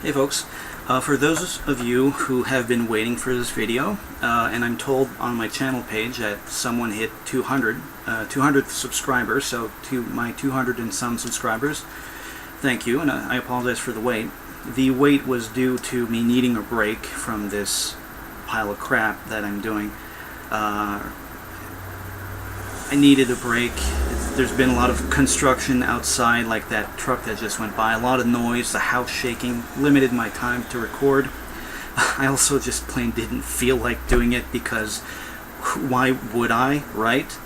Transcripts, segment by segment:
Hey folks, for those of you who have been waiting for this video, and I'm told on my channel page that someone hit 200 subscribers, so to my 200 and some subscribers, thank you, and I apologize for the wait. The wait was due to me needing a break from this pile of crap that I'm doing. I needed a break. There's been a lot of construction outside, like that truck that just went by, a lot of noise, the house shaking, limited my time to record. I also just plain didn't feel like doing it because why would I, right?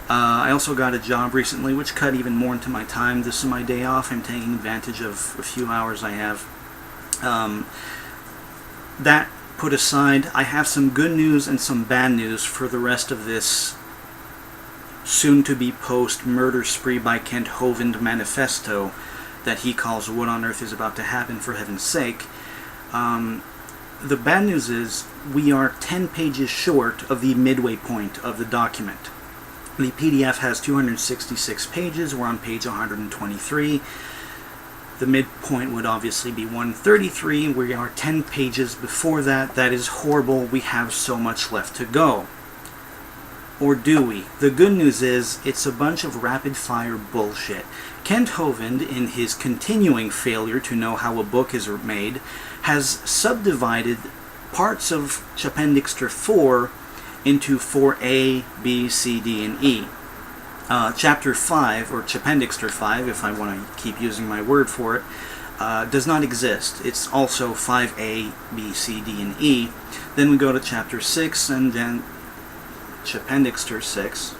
I also got a job recently which cut even more into my time. This is my day off. I'm taking advantage of a few hours I have. That put aside, I have some good news and some bad news for the rest of this soon-to-be post-murder spree by Kent Hovind manifesto that he calls What on Earth is About to Happen, for heaven's sake. The bad news is we are 10 pages short of the midway point of the document. The PDF has 266 pages. We're on page 123. The midpoint would obviously be 133. We are 10 pages before that. That is horrible. We have so much left to go. Or do we? The good news is it's a bunch of rapid-fire bullshit. Kent Hovind, in his continuing failure to know how a book is made, has subdivided parts of Chappendixter 4 into 4A, B, C, D, and E. Chapter 5, or Chappendixter 5, if I want to keep using my word for it, does not exist. It's also 5A, B, C, D, and E. Then we go to Chapter 6, and then Chappendixter 6,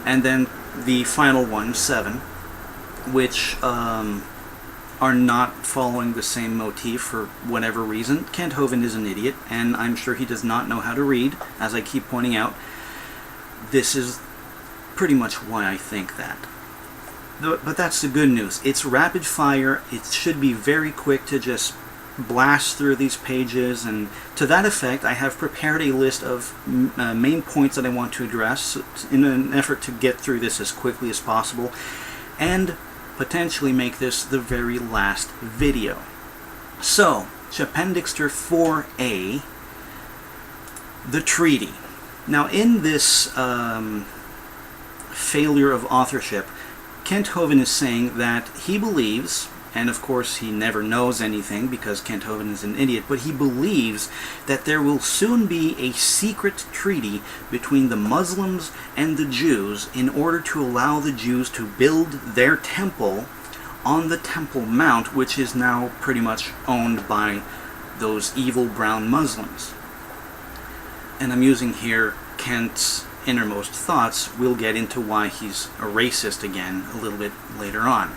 and then the final one, 7, which are not following the same motif for whatever reason. Kent Hovind is an idiot, and I'm sure he does not know how to read, as I keep pointing out. This is pretty much why I think that. But that's the good news. It's rapid fire. It should be very quick to just blast through these pages, and to that effect I have prepared a list of main points that I want to address in an effort to get through this as quickly as possible and potentially make this the very last video. So, Chappendixter 4A, the treaty. Now in this failure of authorship, Kent Hovind is saying that he believes, and of course he never knows anything because Kent Hovind is an idiot, but he believes that there will soon be a secret treaty between the Muslims and the Jews in order to allow the Jews to build their temple on the Temple Mount, which is now pretty much owned by those evil brown Muslims. And I'm using here Kent's innermost thoughts. We'll get into why he's a racist again a little bit later on.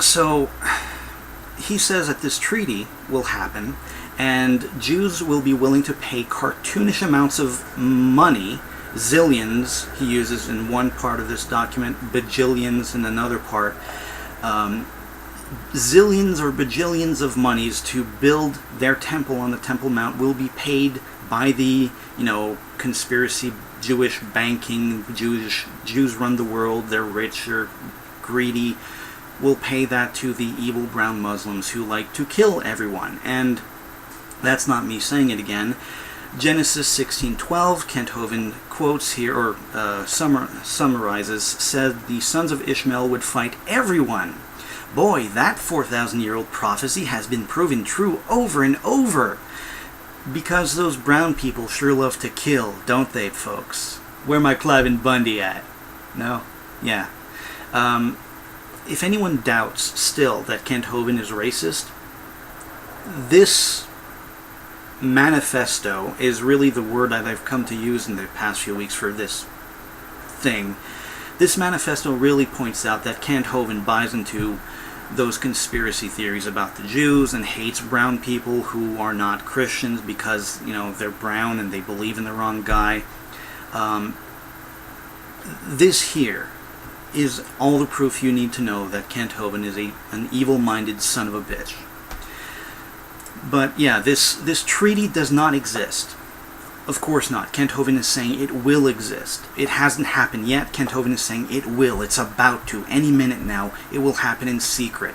So he says that this treaty will happen and Jews will be willing to pay cartoonish amounts of money, zillions he uses in one part of this document, bajillions in another part, zillions or bajillions of monies to build their temple on the Temple Mount will be paid by the, conspiracy Jewish banking, Jews run the world, they're rich, they're greedy, will pay that to the evil brown Muslims who like to kill everyone. And that's not me saying it again. Genesis 16:12, Kent Hovind quotes here, or summarizes, said the sons of Ishmael would fight everyone. Boy, that 4,000-year-old prophecy has been proven true over and over. Because those brown people sure love to kill, don't they, folks? Where my Clive and Bundy at? No? Yeah. If anyone doubts still that Kent Hovind is racist, this manifesto is really the word that I've come to use in the past few weeks for this thing. This manifesto really points out that Kent Hovind buys into those conspiracy theories about the Jews and hates brown people who are not Christians because, they're brown and they believe in the wrong guy. This here is all the proof you need to know that Kent Hovind is an evil-minded son of a bitch. But yeah, this treaty does not exist. Of course not. Kent Hovind is saying it will exist. It hasn't happened yet. Kent Hovind is saying it will. It's about to. Any minute now, it will happen in secret.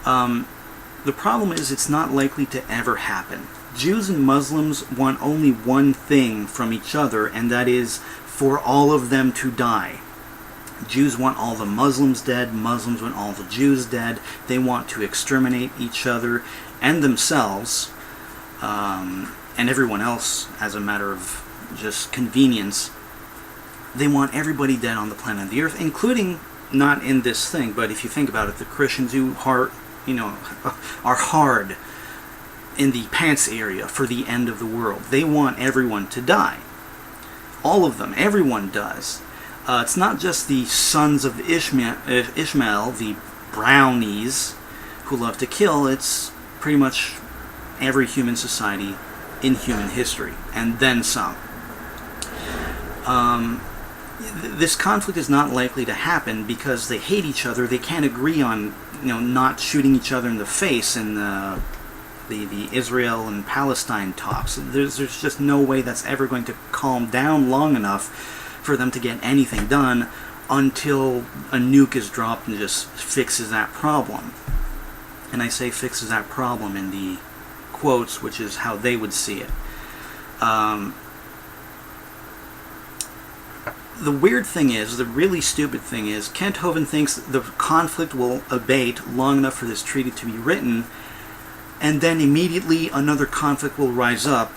The problem is it's not likely to ever happen. Jews and Muslims want only one thing from each other, and that is for all of them to die. Jews want all the Muslims dead, Muslims want all the Jews dead. They want to exterminate each other and themselves, and everyone else as a matter of just convenience. They want everybody dead on the planet of the earth, including, not in this thing, but if you think about it, the Christians who are hard in the pants area for the end of the world. They want everyone to die. All of them. Everyone does. It's not just the sons of Ishmael, the brownies, who love to kill. It's pretty much every human society in human history, and then some. This conflict is not likely to happen because they hate each other. They can't agree on, not shooting each other in the face in the Israel and Palestine talks. There's just no way that's ever going to calm down long enough for them to get anything done until a nuke is dropped and just fixes that problem. And I say fixes that problem in the quotes, which is how they would see it. The weird thing is, the really stupid thing is, Kent Hovind thinks the conflict will abate long enough for this treaty to be written, and then immediately another conflict will rise up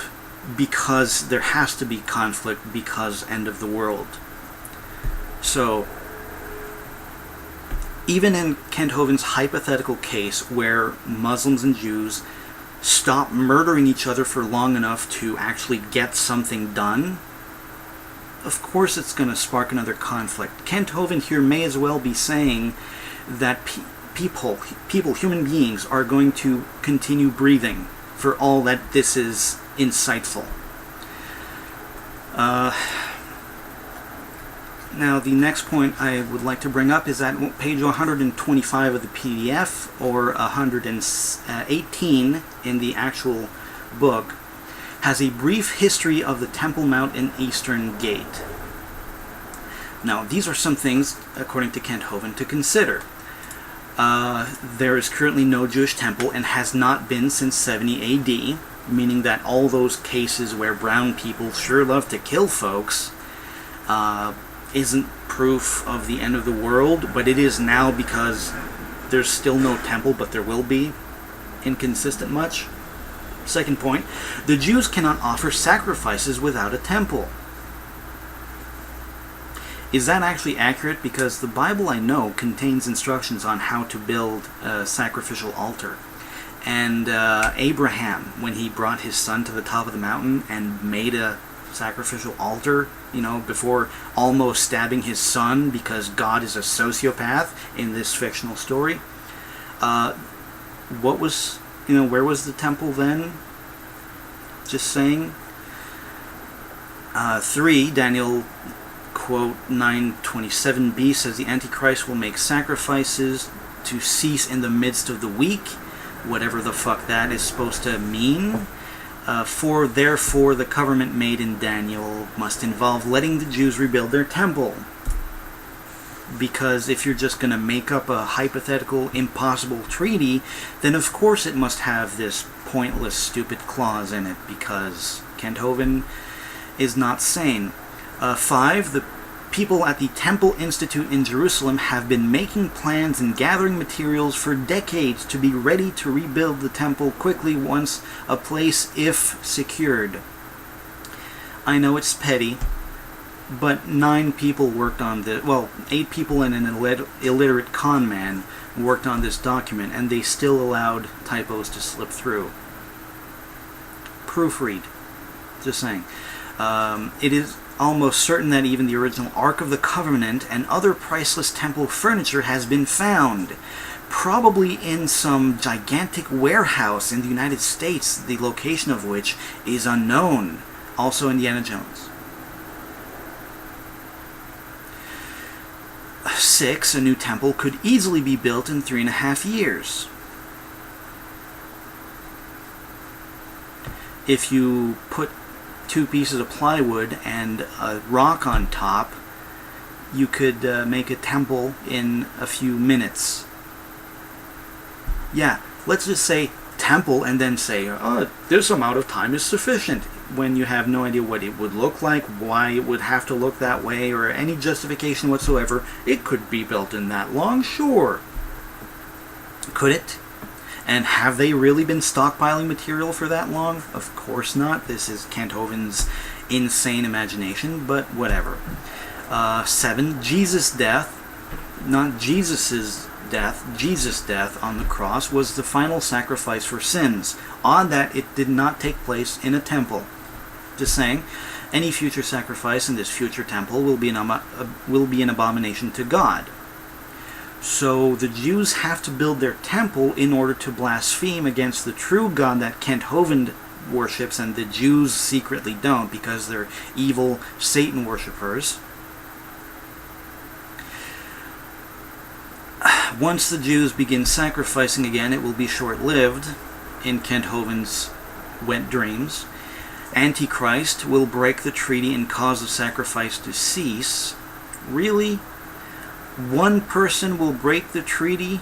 because there has to be conflict because end of the world. So, even in Kent Hovind's hypothetical case where Muslims and Jews stop murdering each other for long enough to actually get something done, of course it's going to spark another conflict. Kent Hovind here may as well be saying that people, human beings, are going to continue breathing for all that this is insightful. Now, the next point I would like to bring up is at page 125 of the PDF, or 118 in the actual book, has a brief history of the Temple Mount and Eastern Gate. Now, these are some things, according to Kent Hovind, to consider. There is currently no Jewish temple and has not been since 70 AD, meaning that all those cases where brown people sure love to kill folks isn't proof of the end of the world, but it is now because there's still no temple, but there will be. Inconsistent much? Second point, the Jews cannot offer sacrifices without a temple. Is that actually accurate? Because the Bible I know contains instructions on how to build a sacrificial altar. And Abraham, when he brought his son to the top of the mountain and made a sacrificial altar, before almost stabbing his son because God is a sociopath in this fictional story, where was the temple then? Just saying. 3, Daniel, quote, 9:27b says the Antichrist will make sacrifices to cease in the midst of the week, whatever the fuck that is supposed to mean. 4, therefore the covenant made in Daniel must involve letting the Jews rebuild their temple. Because if you're just going to make up a hypothetical, impossible treaty, then of course it must have this pointless, stupid clause in it, because Kent Hovind is not sane. 5, the people at the Temple Institute in Jerusalem have been making plans and gathering materials for decades to be ready to rebuild the temple quickly once a place, if secured. I know it's petty, but 9 people worked on this. Well, 8 people and an illiterate con man worked on this document, and they still allowed typos to slip through. Proofread. Just saying. It is almost certain that even the original Ark of the Covenant and other priceless temple furniture has been found, probably in some gigantic warehouse in the United States, the location of which is unknown. Also Indiana Jones. 6, a new temple could easily be built in 3.5 years. If you put 2 pieces of plywood and a rock on top, you could make a temple in a few minutes. Yeah, let's just say temple and then say, oh, this amount of time is sufficient, when you have no idea what it would look like, why it would have to look that way, or any justification whatsoever. It could be built in that long, sure. Could it? And have they really been stockpiling material for that long? Of course not. This is Kent Hovind's insane imagination, but whatever. 7. Jesus' death, not Jesus's death, Jesus' death on the cross was the final sacrifice for sins. Odd that it did not take place in a temple. Just saying, any future sacrifice in this future temple will be an abomination to God. So the Jews have to build their temple in order to blaspheme against the true God that Kent Hovind worships, and the Jews secretly don't because they're evil Satan worshippers. Once the Jews begin sacrificing again, it will be short-lived in Kent Hovind's wet dreams. Antichrist will break the treaty and cause the sacrifice to cease. Really? One person will break the treaty,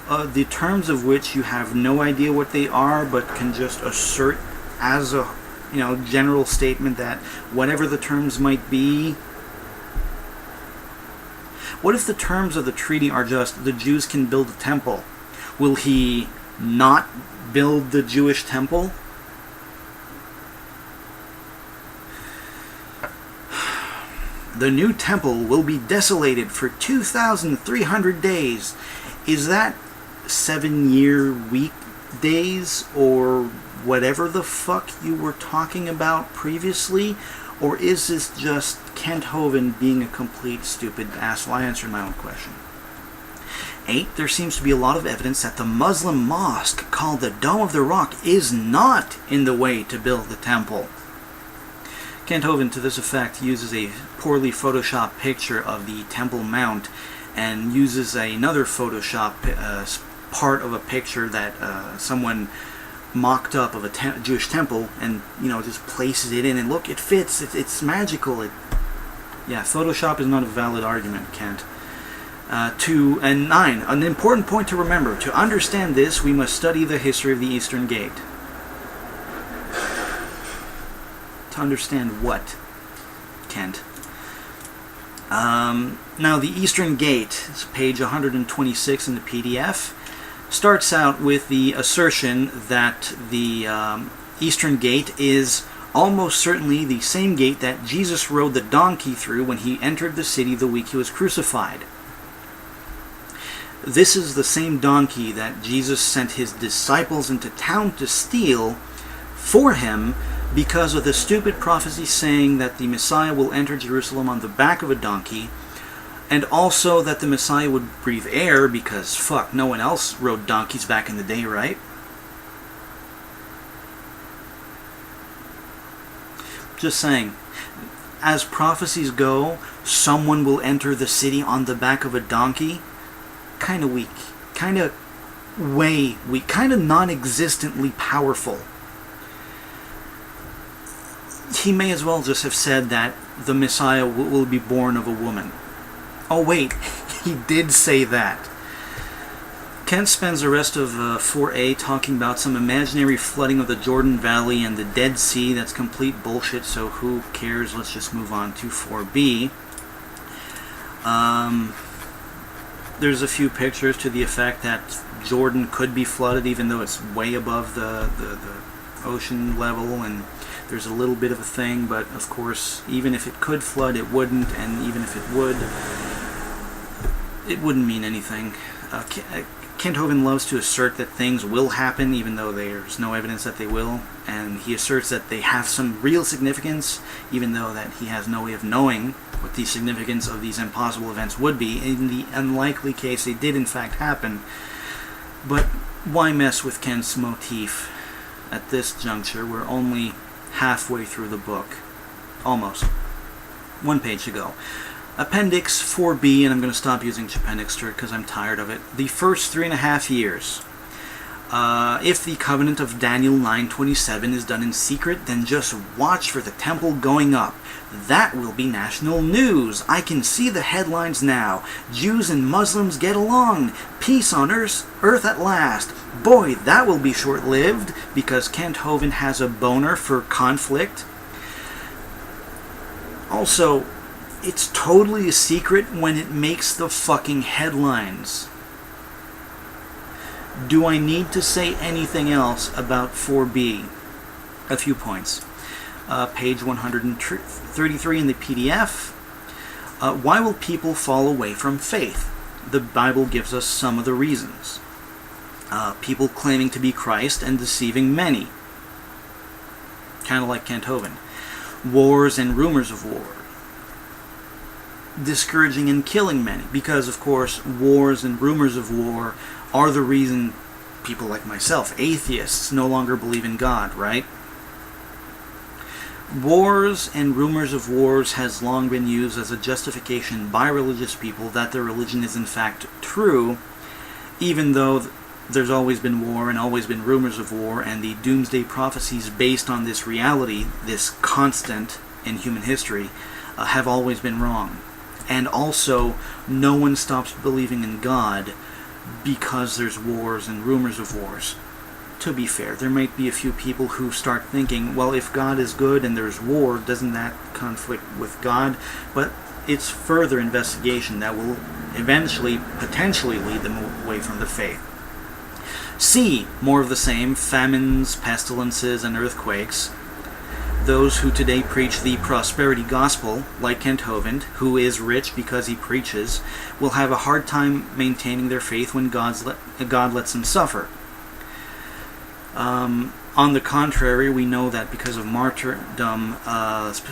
the terms of which you have no idea what they are, but can just assert as a general statement that whatever the terms might be. What if the terms of the treaty are just the Jews can build a temple? Will he not build the Jewish temple? The new temple will be desolated for 2,300 days. Is that 7-year weekdays or whatever the fuck you were talking about previously? Or is this just Kent Hovind being a complete stupid asshole? I answered my own question. 8. There seems to be a lot of evidence that the Muslim mosque called the Dome of the Rock is not in the way to build the temple. Kent Hovind, to this effect, uses a poorly photoshopped picture of the Temple Mount and uses another Photoshop part of a picture that someone mocked up of a Jewish temple and just places it in, and look, it fits, it's magical. Yeah, Photoshop is not a valid argument, Kent. 2 and 9. An important point to remember: to understand this, we must study the history of the Eastern Gate. To understand what, Kent? Now, the Eastern Gate, page 126 in the PDF, starts out with the assertion that the Eastern Gate is almost certainly the same gate that Jesus rode the donkey through when he entered the city the week he was crucified. This is the same donkey that Jesus sent his disciples into town to steal for him because of the stupid prophecy saying that the Messiah will enter Jerusalem on the back of a donkey, and also that the Messiah would breathe air because, fuck, no one else rode donkeys back in the day, right? Just saying, as prophecies go, someone will enter the city on the back of a donkey. Kind of weak. Kind of way weak. Kind of non-existently powerful. He may as well just have said that the Messiah will be born of a woman. Oh wait, he did say that. Kent spends the rest of 4A talking about some imaginary flooding of the Jordan Valley and the Dead Sea. That's complete bullshit, so who cares? Let's just move on to 4B. There's a few pictures to the effect that Jordan could be flooded even though it's way above the ocean level, and there's a little bit of a thing, but of course, even if it could flood, it wouldn't, and even if it would, it wouldn't mean anything. Kent Hovind loves to assert that things will happen even though there's no evidence that they will, and he asserts that they have some real significance even though that he has no way of knowing what the significance of these impossible events would be. In the unlikely case they did in fact happen. But why mess with Kent's motif at this juncture? We're only halfway through the book. Almost. 1 page to go. Appendix 4B, and I'm going to stop using Appendixter because I'm tired of it. The first 3.5 years. If the covenant of Daniel 9:27 is done in secret, then just watch for the temple going up. That will be national news. I can see the headlines now. Jews and Muslims get along. Peace on earth at last. Boy, that will be short-lived, because Kent Hovind has a boner for conflict. Also, it's totally a secret when it makes the fucking headlines. Do I need to say anything else about 4b? A few points. Page 133 in the PDF. Why will people fall away from faith? The Bible gives us some of the reasons. People claiming to be Christ and deceiving many. Kind of like Kent Hovind. Wars and rumors of war. Discouraging and killing many. Because, of course, wars and rumors of war are the reason people like myself, atheists, no longer believe in God, right? Wars and rumors of wars has long been used as a justification by religious people that their religion is in fact true, even though there's always been war and always been rumors of war, and the doomsday prophecies based on this reality, this constant in human history, have always been wrong. And also, no one stops believing in God because there's wars and rumors of wars. To be fair, there might be a few people who start thinking, well, if God is good and there's war, doesn't that conflict with God? But it's further investigation that will eventually, potentially lead them away from the faith. C, more of the same, famines, pestilences, and earthquakes. Those who today preach the prosperity gospel, like Kent Hovind, who is rich because he preaches, will have a hard time maintaining their faith when God lets them suffer. On the contrary, we know that because of martyrdom,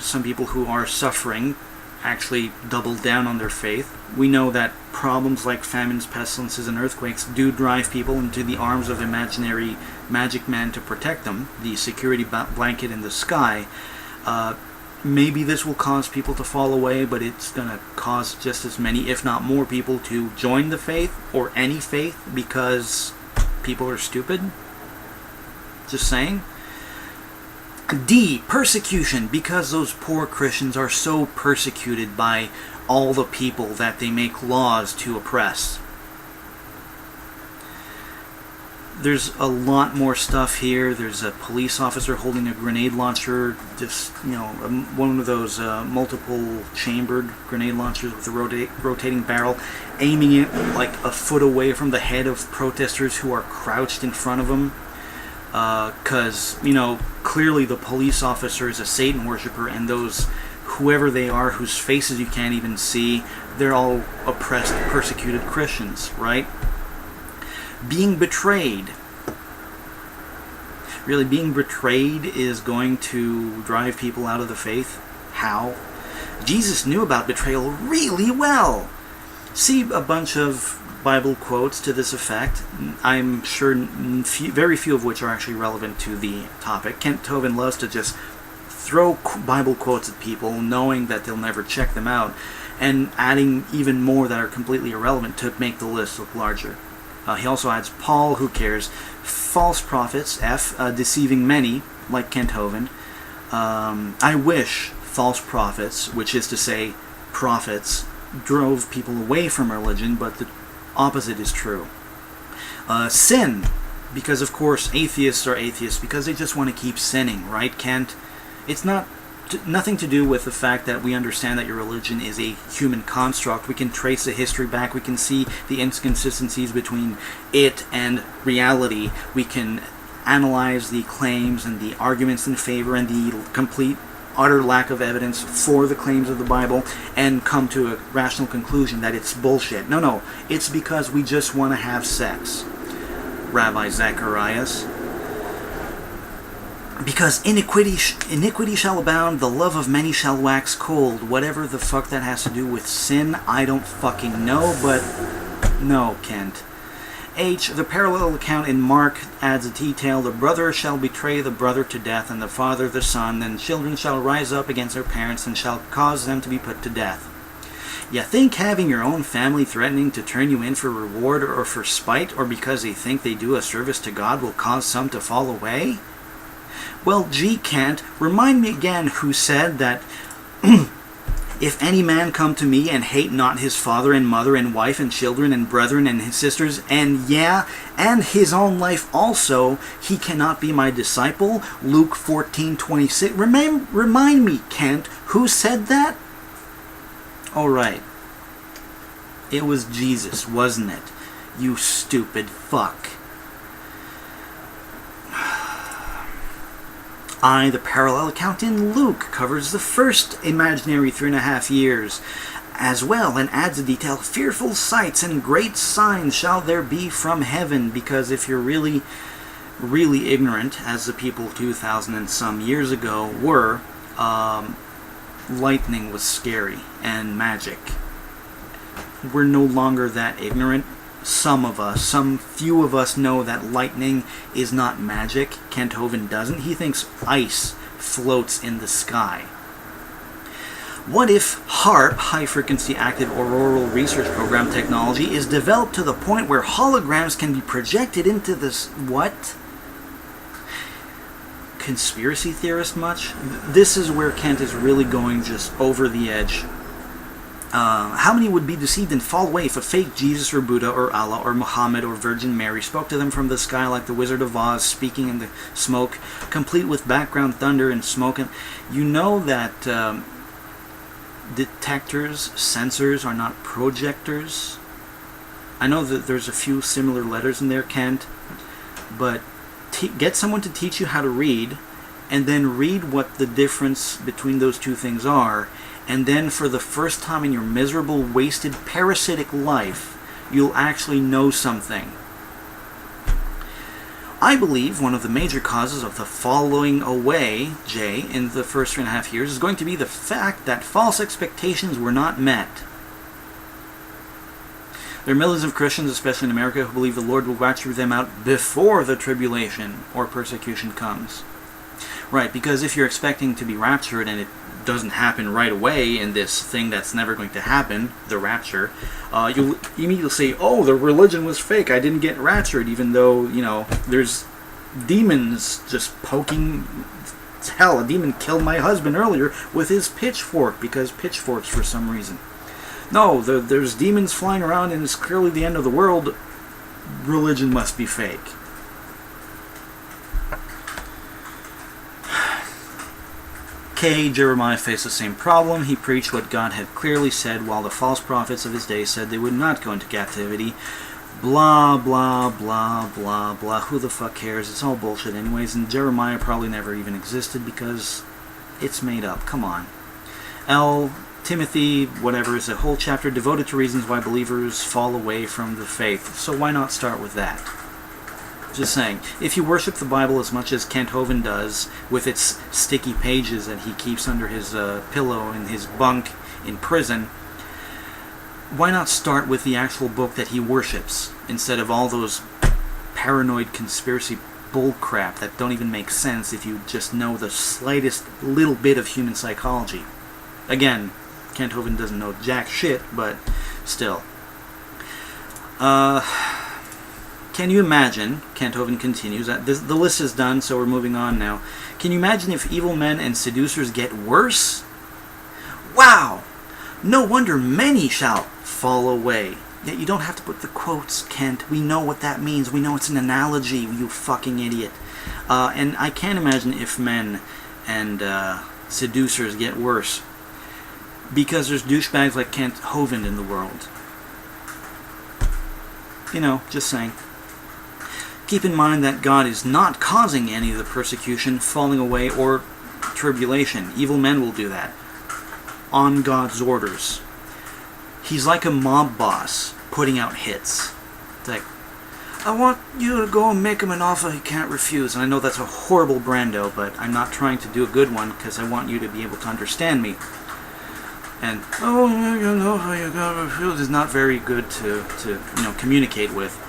some people who are suffering actually double down on their faith. We know that problems like famines, pestilences, and earthquakes do drive people into the arms of imaginary magic man to protect them, the security blanket in the sky. Maybe this will cause people to fall away, but it's going to cause just as many, if not more, people to join the faith, or any faith, because people are stupid. Just saying. D, persecution, because those poor Christians are so persecuted by all the people that they make laws to oppress. There's a lot more stuff here. There's a police officer holding a grenade launcher, just, one of those multiple chambered grenade launchers with a rotating barrel, aiming it like a foot away from the head of protesters who are crouched in front of him. Because, clearly the police officer is a Satan worshiper, and those, whoever they are, whose faces you can't even see, they're all oppressed, persecuted Christians, right? Being betrayed. Really, being betrayed is going to drive people out of the faith? How? Jesus knew about betrayal really well. See a bunch of Bible quotes to this effect. I'm sure very few of which are actually relevant to the topic. Kent Hovind loves to just throw Bible quotes at people, knowing that they'll never check them out, and adding even more that are completely irrelevant to make the list look larger. He also adds Paul, who cares, false prophets, F, deceiving many, like Kent Hovind. I wish false prophets, which is to say prophets, drove people away from religion, but the opposite is true. Sin, because of course atheists are atheists because they just want to keep sinning, right, Kent? It's nothing to do with the fact that we understand that your religion is a human construct. We can trace the history back. We can see the inconsistencies between it and reality. We can analyze the claims and the arguments in favor and the complete utter lack of evidence for the claims of the Bible, and come to a rational conclusion that it's bullshit. No, it's because we just want to have sex, Rabbi Zacharias. Because iniquity shall abound, the love of many shall wax cold. Whatever the fuck that has to do with sin, I don't fucking know, but no, Kent. H, the parallel account in Mark adds a detail: the brother shall betray the brother to death, and the father the son, then children shall rise up against their parents and shall cause them to be put to death. You think having your own family threatening to turn you in for reward or for spite, or because they think they do a service to God, will cause some to fall away? Well, gee, Kent, remind me again who said that If any man come to me and hate not his father and mother and wife and children and brethren and his sisters, and his own life also, he cannot be my disciple. Luke 14:26. Remind me, Kent, who said that? All right. It was Jesus, wasn't it? You stupid fuck. The parallel account in Luke covers the first imaginary 3.5 years as well, and adds a detail, fearful sights and great signs shall there be from heaven, because if you're really, really ignorant, as the people 2,000 and some years ago were, lightning was scary, and magic. We're no longer that ignorant. Some few of us know that lightning is not magic. Kent Hovind doesn't. He thinks ice floats in the sky. What if HAARP, High Frequency Active Auroral Research Program technology, is developed to the point where holograms can be projected into this... What? Conspiracy theorist much? This is where Kent is really going just over the edge. How many would be deceived and fall away if a fake Jesus or Buddha or Allah or Muhammad or Virgin Mary spoke to them from the sky like the Wizard of Oz speaking in the smoke, complete with background thunder and smoke? And you know that detectors, sensors are not projectors. I know that there's a few similar letters in there, Kent, but get someone to teach you how to read, and then read what the difference between those two things are. And then for the first time in your miserable, wasted, parasitic life, you'll actually know something. I believe one of the major causes of the falling away, Jay, in the first 3.5 years is going to be the fact that false expectations were not met. There are millions of Christians, especially in America, who believe the Lord will rapture them out before the tribulation or persecution comes. Right, because if you're expecting to be raptured and it doesn't happen right away in this thing that's never going to happen, the rapture, you'll immediately say, oh, the religion was fake, I didn't get raptured, even though, you know, there's demons just poking... Hell, a demon killed my husband earlier with his pitchfork, because pitchforks for some reason. No, there's demons flying around and it's clearly the end of the world. Religion must be fake. Jeremiah faced the same problem. He preached what God had clearly said, while the false prophets of his day said they would not go into captivity. Blah, blah, blah, blah, blah. Who the fuck cares? It's all bullshit anyways, and Jeremiah probably never even existed because it's made up. Come on. Timothy, whatever, is a whole chapter devoted to reasons why believers fall away from the faith. So why not start with that? Just saying, if you worship the Bible as much as Kent Hovind does, with its sticky pages that he keeps under his pillow in his bunk in prison, why not start with the actual book that he worships, instead of all those paranoid conspiracy bullcrap that don't even make sense if you just know the slightest little bit of human psychology? Again, Kent Hovind doesn't know jack shit, but still. Can you imagine, Kent Hovind continues, the list is done, so we're moving on now. Can you imagine if evil men and seducers get worse? Wow! No wonder many shall fall away. Yet you don't have to put the quotes, Kent. We know what that means. We know it's an analogy, you fucking idiot. And I can't imagine if men and seducers get worse, because there's douchebags like Kent Hovind in the world. You know, just saying. Keep in mind that God is not causing any of the persecution, falling away, or tribulation. Evil men will do that on God's orders. He's like a mob boss putting out hits. It's like, I want you to go and make him an offer he can't refuse. And I know that's a horrible Brando, but I'm not trying to do a good one because I want you to be able to understand me. And, oh, you know how you gotta refuse is not very good to communicate with.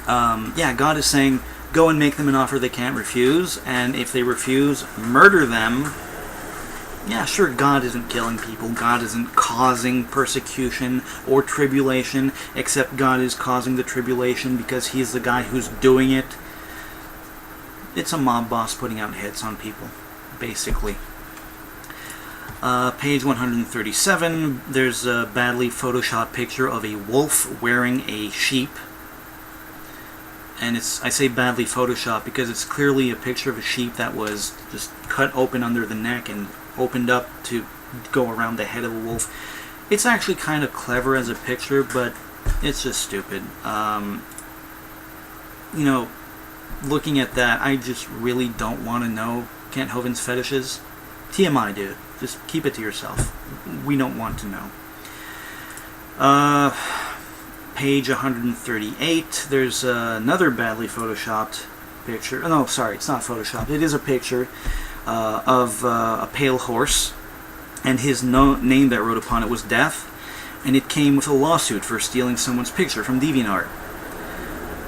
Yeah, God is saying, go and make them an offer they can't refuse, and if they refuse, murder them. Yeah, sure, God isn't killing people, God isn't causing persecution or tribulation, except God is causing the tribulation because he's the guy who's doing it. It's a mob boss putting out hits on people, basically. Page 137, there's a badly photoshopped picture of a wolf wearing a sheep. And I say badly photoshopped because it's clearly a picture of a sheep that was just cut open under the neck and opened up to go around the head of a wolf. It's actually kind of clever as a picture, but it's just stupid. Looking at that, I just really don't want to know Kent Hovind's fetishes. TMI, dude. Just keep it to yourself. We don't want to know. Page 138, there's another badly photoshopped picture. No, sorry, it's not photoshopped. It is a picture of a pale horse, and his name that wrote upon it was Death, and it came with a lawsuit for stealing someone's picture from DeviantArt.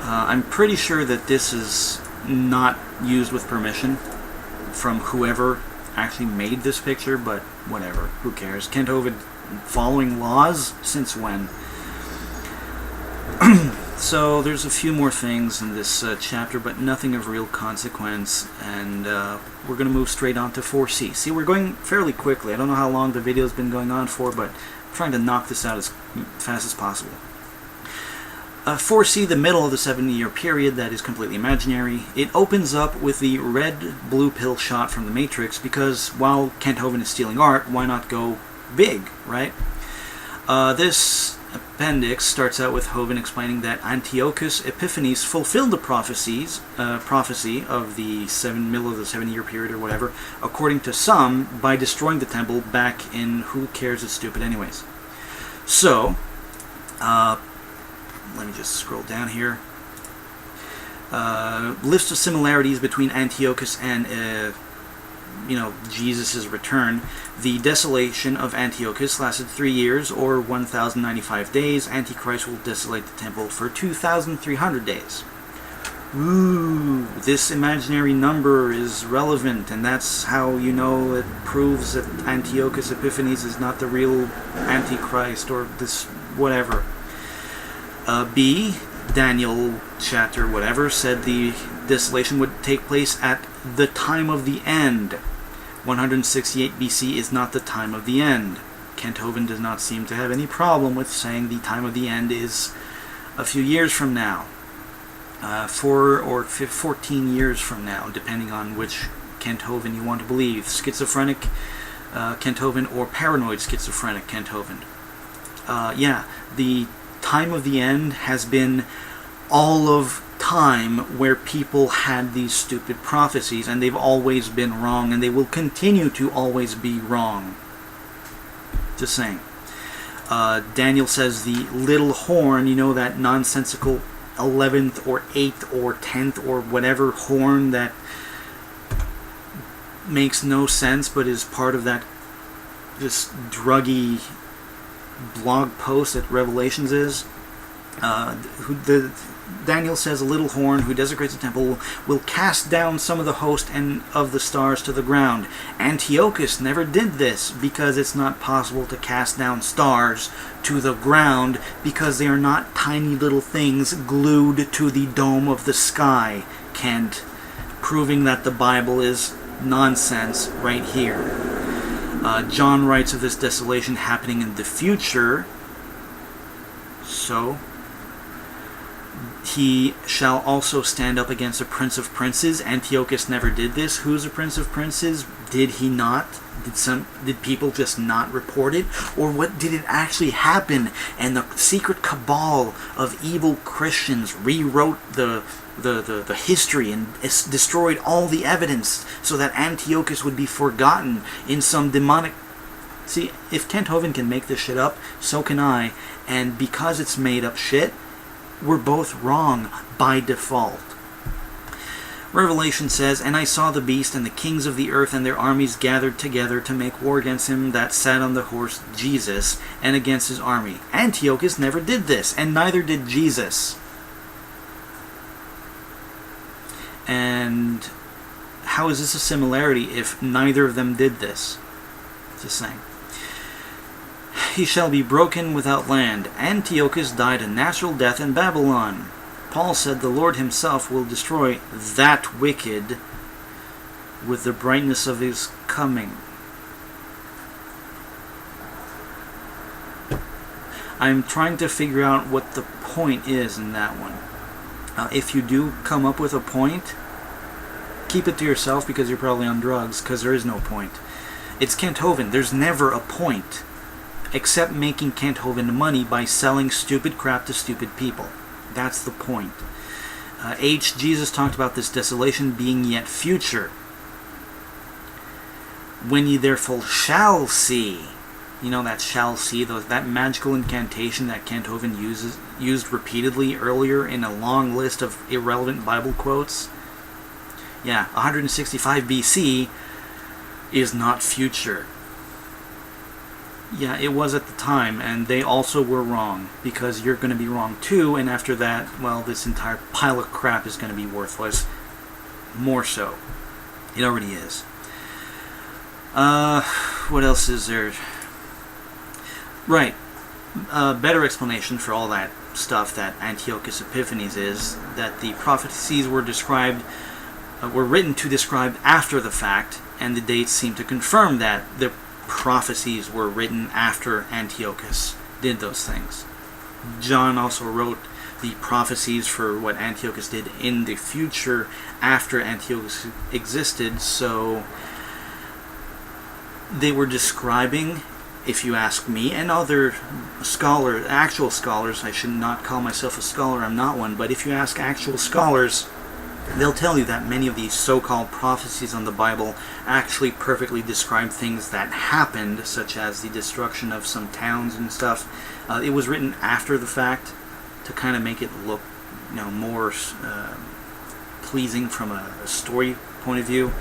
I'm pretty sure that this is not used with permission from whoever actually made this picture, but whatever, who cares? Kent Hovind following laws? Since when? So there's a few more things in this chapter, but nothing of real consequence, and we're going to move straight on to 4C. See, we're going fairly quickly. I don't know how long the video's been going on for, but I'm trying to knock this out as fast as possible. 4C, the middle of the 70-year period that is completely imaginary. It opens up with the red blue pill shot from the Matrix, because while Kent Hovind is stealing art, why not go big, right? This appendix starts out with Hovind explaining that Antiochus Epiphanes fulfilled the prophecy of the middle of the 70-year period or whatever, according to some, by destroying the temple back in who cares, it's stupid anyways. So, let me just scroll down here. List of similarities between Antiochus and Jesus' return. The desolation of Antiochus lasted 3 years, or 1,095 days. Antichrist will desolate the temple for 2,300 days. Ooh, this imaginary number is relevant, and that's how you know it proves that Antiochus Epiphanes is not the real Antichrist, or this whatever. B, Daniel chapter whatever, said the desolation would take place at the time of the end. 168 BC is not the time of the end. Kent Hovind does not seem to have any problem with saying the time of the end is a few years from now. 4 or 14 years from now, depending on which Kent Hovind you want to believe. Schizophrenic Kent Hovind or paranoid schizophrenic Kent Hovind. Yeah, the time of the end has been all of time where people had these stupid prophecies, and they've always been wrong, and they will continue to always be wrong. Just saying. Daniel says the little horn, that nonsensical 11th or 8th or 10th or whatever horn that makes no sense but is part of that just druggy blog post that Revelations is. Daniel says a little horn who desecrates the temple will cast down some of the host and of the stars to the ground. Antiochus never did this because it's not possible to cast down stars to the ground because they are not tiny little things glued to the dome of the sky. Kent, proving that the Bible is nonsense right here. John writes of this desolation happening in the future. So, he shall also stand up against a prince of princes. Antiochus never did this. Who's a prince of princes? Did he not? Did people just not report it? Or what did it actually happen? And the secret cabal of evil Christians rewrote the history and destroyed all the evidence so that Antiochus would be forgotten in some demonic... See, if Kent Hovind can make this shit up, so can I. And because it's made up shit, we're both wrong by default. Revelation says, "And I saw the beast and the kings of the earth and their armies gathered together to make war against him that sat on the horse, Jesus, and against his army." Antiochus never did this, and neither did Jesus. And how is this a similarity if neither of them did this? Just saying. He shall be broken without land. Antiochus died a natural death in Babylon. Paul said the Lord himself will destroy that wicked with the brightness of his coming. I'm trying to figure out what the point is in that one. If you do come up with a point, keep it to yourself because you're probably on drugs, because there is no point. It's Kent Hovind. There's never a point, except making Kent Hovind money by selling stupid crap to stupid people. That's the point. Jesus talked about this desolation being yet future. When ye therefore shall see, you know that shall see, that magical incantation that Kent Hovind used repeatedly earlier in a long list of irrelevant Bible quotes. Yeah, 165 BC is not future. Yeah, it was at the time, and they also were wrong, because you're going to be wrong too, and after that, well, this entire pile of crap is going to be worthless. More so. It already is. What else is there? Right. A better explanation for all that stuff that Antiochus Epiphanes is that the prophecies were written to describe after the fact, and the dates seem to confirm that the prophecies were written after Antiochus did those things. John also wrote the prophecies for what Antiochus did in the future after Antiochus existed, so they were describing, if you ask me, and other scholars, actual scholars, I should not call myself a scholar, I'm not one, but if you ask actual scholars, they'll tell you that many of these so-called prophecies on the Bible actually perfectly describe things that happened, such as the destruction of some towns and stuff. It was written after the fact to kind of make it look, more pleasing from a story point of view.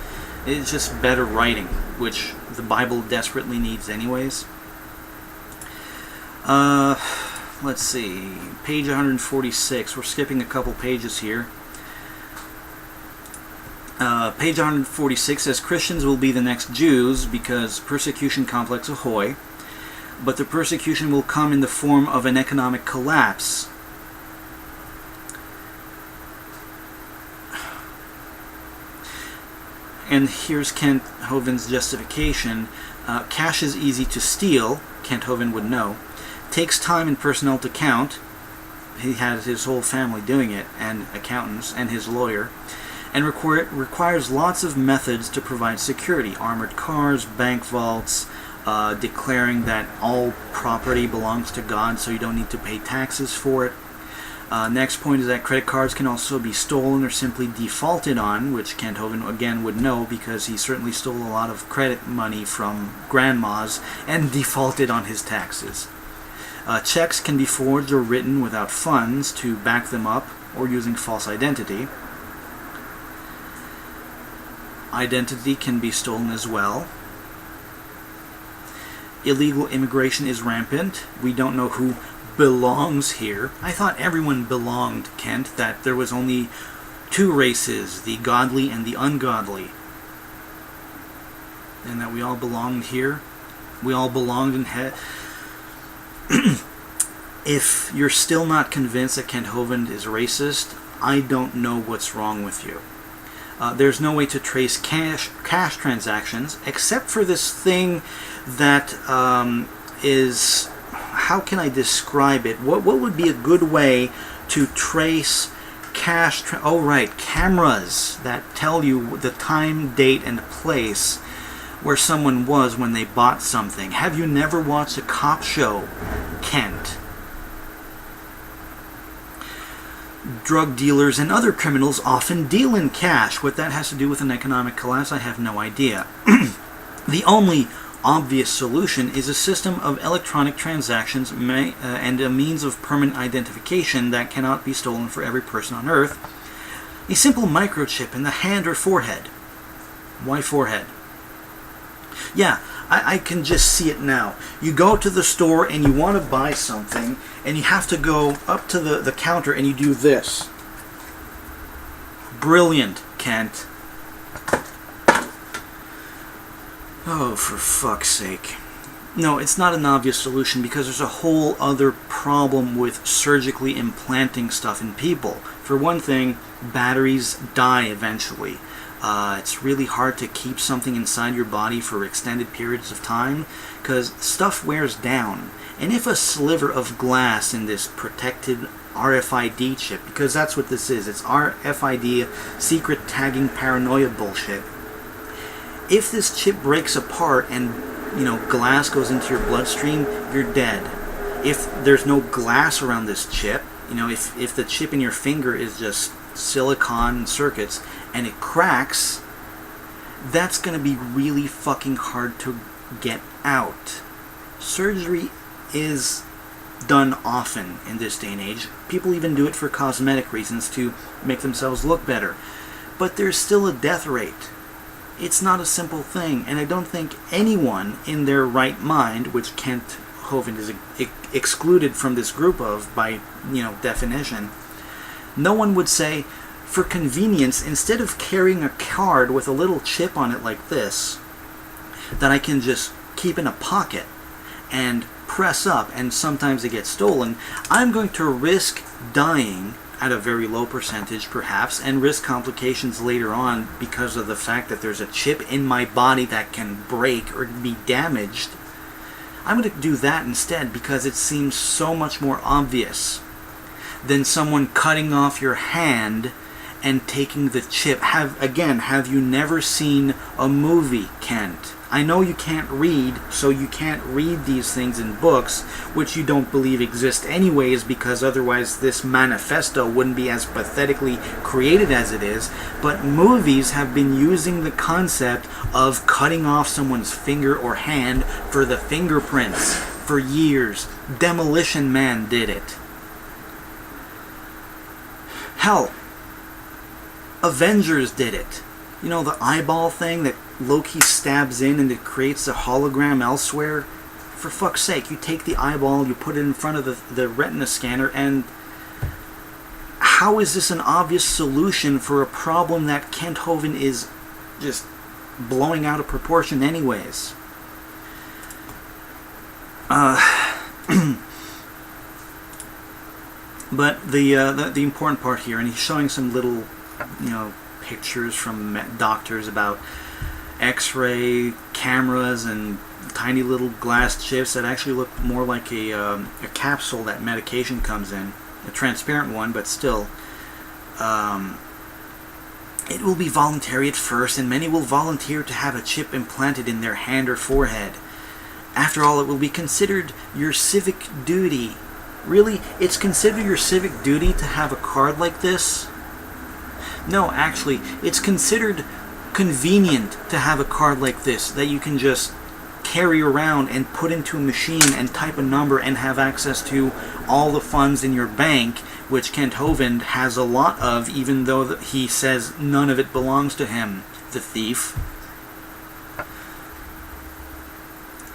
It's just better writing, which the Bible desperately needs anyways. Let's see, page 146. We're skipping a couple pages here. Page 146 says Christians will be the next Jews because persecution complex ahoy, but the persecution will come in the form of an economic collapse. And here's Kent Hovind's justification. Cash is easy to steal, Kent Hovind would know. Takes time and personnel to count. He has his whole family doing it, and accountants, and his lawyer. And requires lots of methods to provide security. Armored cars, bank vaults, declaring that all property belongs to God so you don't need to pay taxes for it. Next point is that credit cards can also be stolen or simply defaulted on, which Kent Hovind again would know because he certainly stole a lot of credit money from grandmas and defaulted on his taxes. Checks can be forged or written without funds to back them up or using false identity. Identity can be stolen as well. Illegal immigration is rampant. We don't know who belongs here. I thought everyone belonged, Kent, that there was only two races, the godly and the ungodly. And that we all belonged here. We all belonged in If you're still not convinced that Kent Hovind is racist, I don't know what's wrong with you. There's no way to trace cash transactions except for this thing that is... How can I describe it? What would be a good way to trace cash... Oh, right, cameras that tell you the time, date, and place where someone was when they bought something. Have you never watched a cop show, Kent? Drug dealers and other criminals often deal in cash. What that has to do with an economic collapse, I have no idea. The only obvious solution is a system of electronic transactions and a means of permanent identification that cannot be stolen for every person on Earth. A simple microchip in the hand or forehead. Why forehead? Yeah, I can just see it now. You go to the store and you want to buy something, and you have to go up to the counter and you do this. Brilliant, Kent. Oh, for fuck's sake. No, it's not an obvious solution because there's a whole other problem with surgically implanting stuff in people. For one thing, batteries die eventually. It's really hard to keep something inside your body for extended periods of time because stuff wears down. And if a sliver of glass in this protected RFID chip, because that's what this is, it's RFID, secret tagging paranoia bullshit. If this chip breaks apart and, glass goes into your bloodstream, you're dead. If there's no glass around this chip, if the chip in your finger is just silicon circuits and it cracks, that's going to be really fucking hard to get out. Surgery is done often in this day and age. People even do it for cosmetic reasons to make themselves look better. But there's still a death rate. It's not a simple thing, and I don't think anyone in their right mind, which Kent Hovind is excluded from this group of by, definition, no one would say, for convenience, instead of carrying a card with a little chip on it like this, that I can just keep in a pocket and press up, and sometimes it gets stolen, I'm going to risk dying at a very low percentage perhaps, and risk complications later on because of the fact that there's a chip in my body that can break or be damaged. I'm going to do that instead because it seems so much more obvious than someone cutting off your hand and taking the chip. Have you never seen a movie, Kent? I know you can't read, so you can't read these things in books, which you don't believe exist anyways, because otherwise this manifesto wouldn't be as pathetically created as it is. But movies have been using the concept of cutting off someone's finger or hand for the fingerprints for years. Demolition Man did it. Hell, Avengers did it. The eyeball thing that Loki stabs in and it creates a hologram elsewhere? For fuck's sake, you take the eyeball, you put it in front of the retina scanner, and how is this an obvious solution for a problem that Kent Hovind is just blowing out of proportion anyways? But the important part here, and he's showing some little, pictures from doctors about X-ray cameras and tiny little glass chips that actually look more like a capsule that medication comes in, a transparent one, but still. It will be voluntary at first, and many will volunteer to have a chip implanted in their hand or forehead. After all, it will be considered your civic duty. Really? It's considered your civic duty to have a card like this? No, actually, it's considered convenient to have a card like this that you can just carry around and put into a machine and type a number and have access to all the funds in your bank, which Kent Hovind has a lot of, even though he says none of it belongs to him, the thief.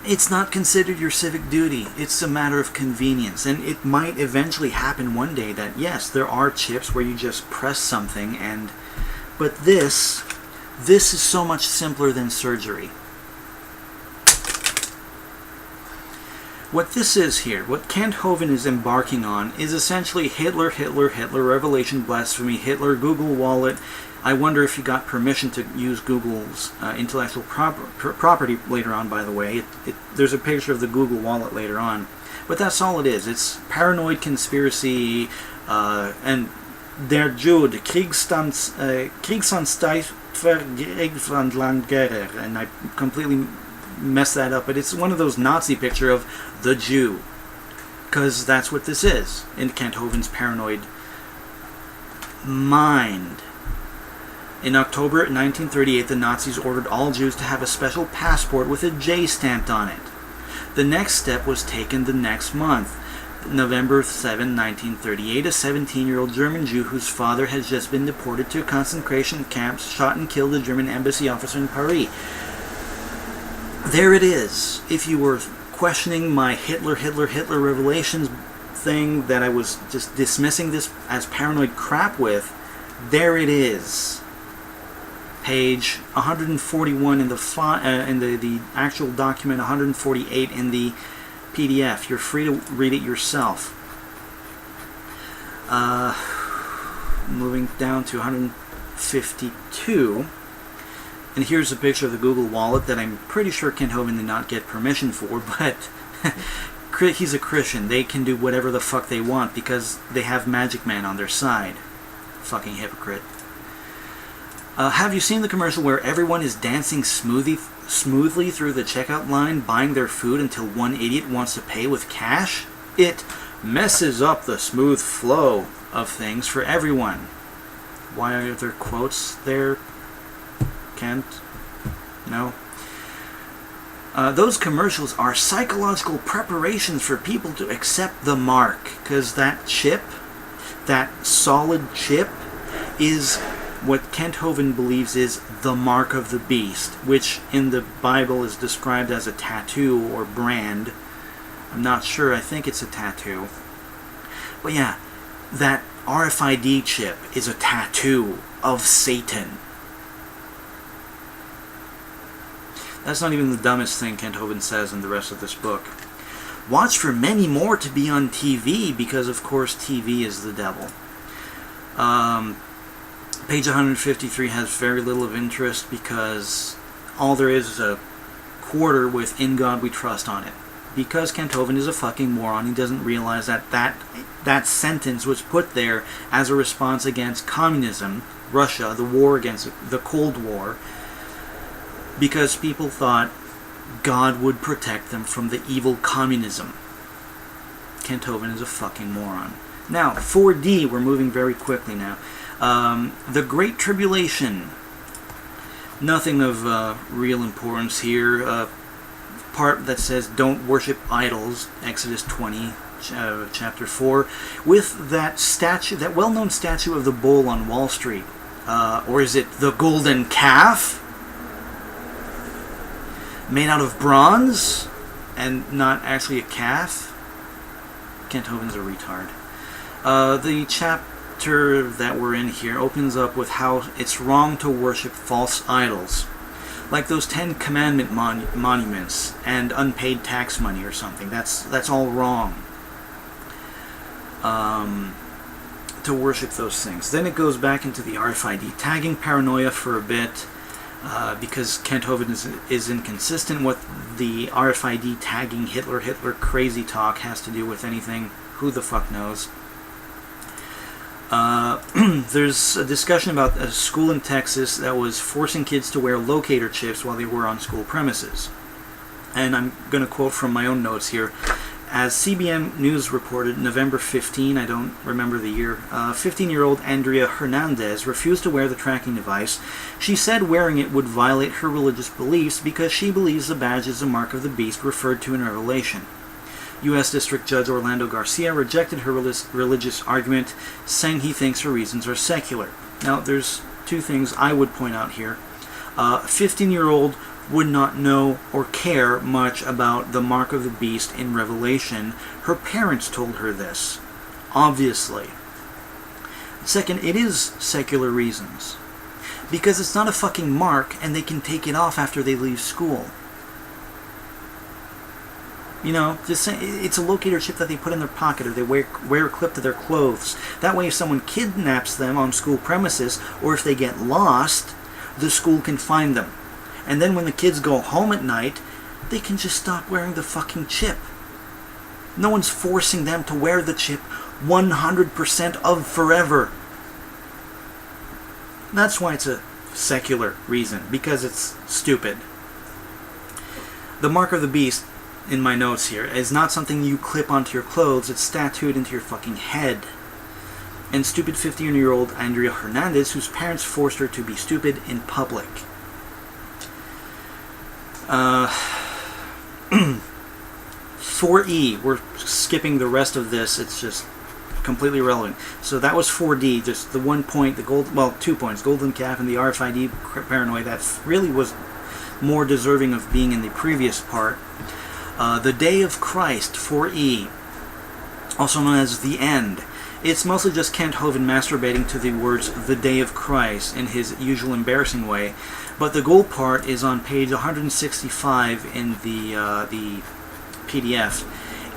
It's not considered your civic duty. It's a matter of convenience. And it might eventually happen one day that, yes, there are chips where you just press something and... But this is so much simpler than surgery. What this is here, what Kent Hovind is embarking on, is essentially Hitler, Revelation, Blasphemy, Hitler, Google Wallet. I wonder if he got permission to use Google's intellectual property later on, by the way. There's a picture of the Google Wallet later on. But that's all it is. It's paranoid conspiracy, and der Jude, Kriegsanstalt für Kriegshandlanger, and I completely messed that up, but it's one of those Nazi picture of the Jew. Because that's what this is, in Kent Hovind's paranoid mind. In October 1938, the Nazis ordered all Jews to have a special passport with a J stamped on it. The next step was taken the next month. November 7, 1938, a 17-year-old German Jew whose father had just been deported to concentration camps shot and killed a German embassy officer in Paris. There it is. If you were questioning my Hitler revelations thing that I was just dismissing this as paranoid crap with, there it is. Page 141 in the actual document, 148 in the PDF. You're free to read it yourself. Moving down to 152. And here's a picture of the Google Wallet that I'm pretty sure Kent Hovind did not get permission for, but he's a Christian. They can do whatever the fuck they want because they have Magic Man on their side. Fucking hypocrite. Have you seen the commercial where everyone is dancing smoothly through the checkout line, buying their food until one idiot wants to pay with cash? It messes up the smooth flow of things for everyone. Why are there quotes there? Kent? No? Those commercials are psychological preparations for people to accept the mark, because that chip, that solid chip, is what Kent Hovind believes is the mark of the beast, which in the Bible is described as a tattoo or brand. I'm not sure, I think it's a tattoo. But yeah, that RFID chip is a tattoo of Satan. That's not even the dumbest thing Kent Hovind says in the rest of this book. Watch for many more to be on TV, because of course TV is the devil. Page 153 has very little of interest because all there is a quarter with "In God We Trust" on it. Because Kent Hovind is a fucking moron, he doesn't realize that sentence was put there as a response against communism, Russia, the war against the Cold War, because people thought God would protect them from the evil communism. Kent Hovind is a fucking moron. Now, 4D, we're moving very quickly now. The Great Tribulation. Nothing of real importance here. Part that says don't worship idols, Exodus 20, chapter 4, with that statue, that well-known statue of the bull on Wall Street. Or is it the golden calf? Made out of bronze and not actually a calf? Kent Hovind's a retard. The chapter that we're in here opens up with how it's wrong to worship false idols, like those 10 Commandment monuments and unpaid tax money or something. That's all wrong. To worship those things. Then it goes back into the RFID tagging paranoia for a bit. Because Kent Hovind is inconsistent. What the RFID tagging Hitler crazy talk has to do with anything, who the fuck knows. There's a discussion about a school in Texas that was forcing kids to wear locator chips while they were on school premises. And I'm going to quote from my own notes here. As CBN News reported, November 15, I don't remember the year, 15-year-old Andrea Hernandez refused to wear the tracking device. She said wearing it would violate her religious beliefs because she believes the badge is a mark of the beast referred to in Revelation. U.S. District Judge Orlando Garcia rejected her religious argument, saying he thinks her reasons are secular. Now, there's two things I would point out here. A 15-year-old would not know or care much about the mark of the beast in Revelation. Her parents told her this, obviously. Second, it is secular reasons. Because it's not a fucking mark and they can take it off after they leave school. You know, just say, it's a locator chip that they put in their pocket or they wear a clip to their clothes. That way if someone kidnaps them on school premises or if they get lost, the school can find them. And then when the kids go home at night, they can just stop wearing the fucking chip. No one's forcing them to wear the chip 100% of forever. That's why it's a secular reason, because it's stupid. The mark of the beast, in my notes here, is not something you clip onto your clothes, it's tattooed into your fucking head. And stupid 15-year-old Andrea Hernandez, whose parents forced her to be stupid in public. 4E, we're skipping the rest of this, it's just completely irrelevant. So that was 4D, just the 1 point, 2 points, golden calf and the RFID paranoid, that really was more deserving of being in the previous part. The Day of Christ, 4E, also known as The End. It's mostly just Kent Hovind masturbating to the words "the Day of Christ" in his usual embarrassing way, but the gold part is on page 165 in the PDF.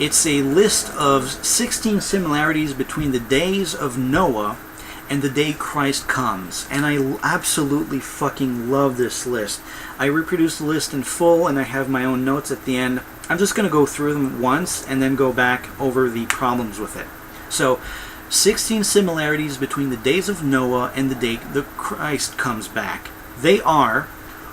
It's a list of 16 similarities between the days of Noah and the day Christ comes. And I absolutely fucking love this list. I reproduced the list in full, and I have my own notes at the end. I'm just going to go through them once and then go back over the problems with it. So, 16 similarities between the days of Noah and the day the Christ comes back. They are: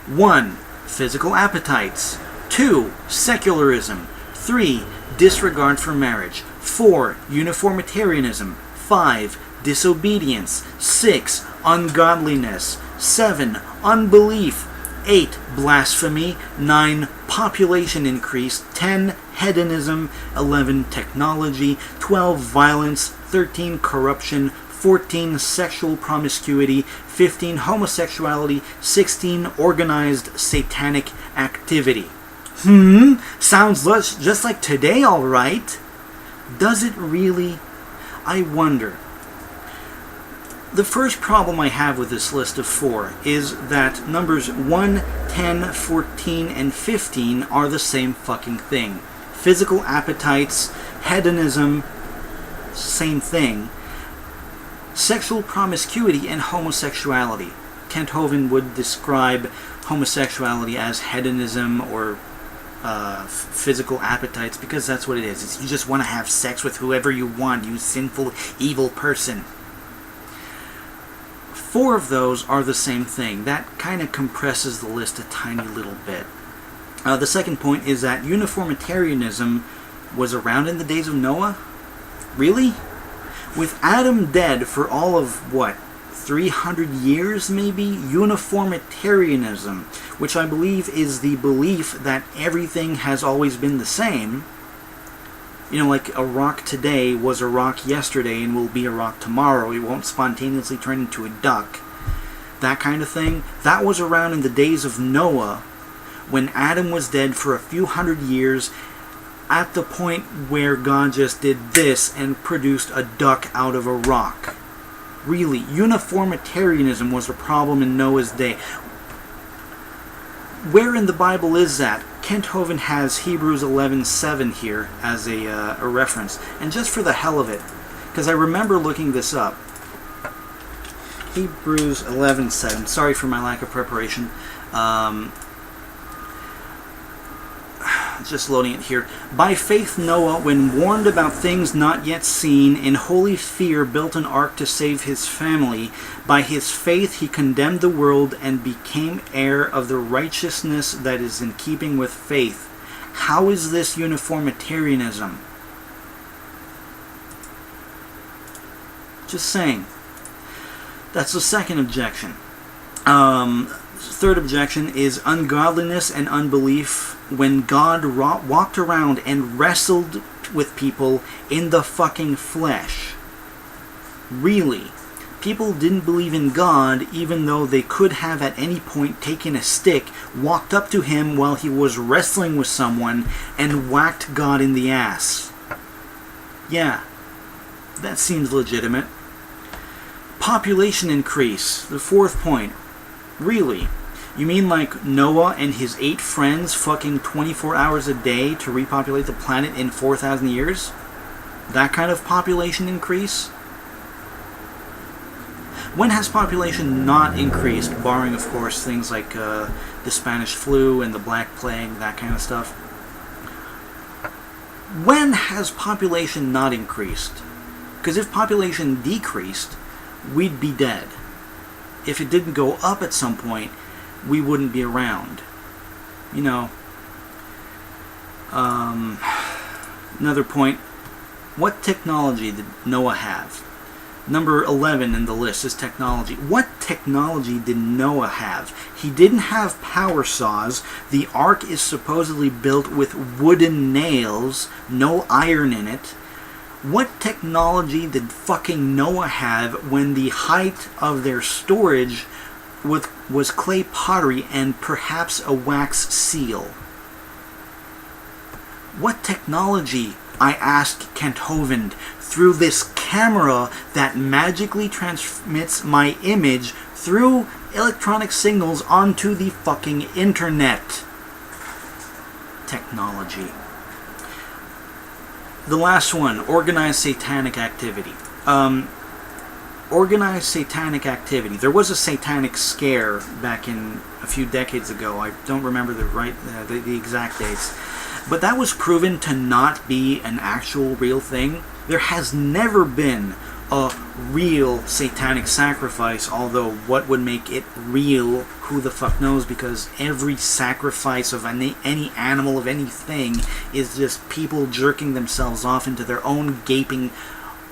1. Physical appetites. 2. Secularism. 3. Disregard for marriage. 4. Uniformitarianism. 5. Disobedience. 6. Ungodliness. 7. Unbelief. 8. Blasphemy. 9. Population increase. 10. Hedonism. 11. Technology. 12. Violence. 13. Corruption. 14. Sexual promiscuity. 15. Homosexuality. 16. Organized satanic activity. Sounds just like today, all right. Does it really? I wonder. The first problem I have with this list of 4 is that numbers 1, 10, 14, and 15 are the same fucking thing. Physical appetites, hedonism, same thing. Sexual promiscuity and homosexuality. Kent Hovind would describe homosexuality as hedonism or physical appetites, because that's what it is. It's, you just want to have sex with whoever you want, you sinful, evil person. 4 of those are the same thing. That kind of compresses the list a tiny little bit. The second point is that uniformitarianism was around in the days of Noah? Really? With Adam dead for all of, 300 years maybe? Uniformitarianism, which I believe is the belief that everything has always been the same. You know, like a rock today was a rock yesterday and will be a rock tomorrow. It won't spontaneously turn into a duck. That kind of thing. That was around in the days of Noah, when Adam was dead for a few hundred years, at the point where God just did this and produced a duck out of a rock. Really, uniformitarianism was a problem in Noah's day. Where in the Bible is that? Kent Hovind has Hebrews 11:7 here as a reference. And just for the hell of it, because I remember looking this up. Hebrews 11:7. Sorry for my lack of preparation. Just loading it here. By faith Noah, when warned about things not yet seen, in holy fear built an ark to save his family. By his faith he condemned the world and became heir of the righteousness that is in keeping with faith. How is this uniformitarianism? Just saying. That's the second objection. Third objection is ungodliness and unbelief. When God walked around and wrestled with people in the fucking flesh. Really. People didn't believe in God, even though they could have at any point taken a stick, walked up to him while he was wrestling with someone, and whacked God in the ass. Yeah, that seems legitimate. Population increase, the fourth point. Really? You mean like Noah and his 8 friends fucking 24 hours a day to repopulate the planet in 4,000 years? That kind of population increase? When has population not increased, barring, of course, things like the Spanish flu and the Black Plague, that kind of stuff? When has population not increased? Because if population decreased, we'd be dead. If it didn't go up at some point, we wouldn't be around. You know. Another point. What technology did Noah have? Number 11 in the list is technology. What technology did Noah have? He didn't have power saws. The ark is supposedly built with wooden nails, no iron in it. What technology did fucking Noah have when the height of their storage was clay pottery and perhaps a wax seal? What technology, I asked Kent Hovind, through this camera that magically transmits my image through electronic signals onto the fucking internet? Technology. The last one, organized satanic activity. organized satanic activity. There was a satanic scare back in a few decades ago. I don't remember the exact dates. But that was proven to not be an actual real thing. There has never been a real satanic sacrifice, although what would make it real, who the fuck knows, because every sacrifice of any animal, of anything, is just people jerking themselves off into their own gaping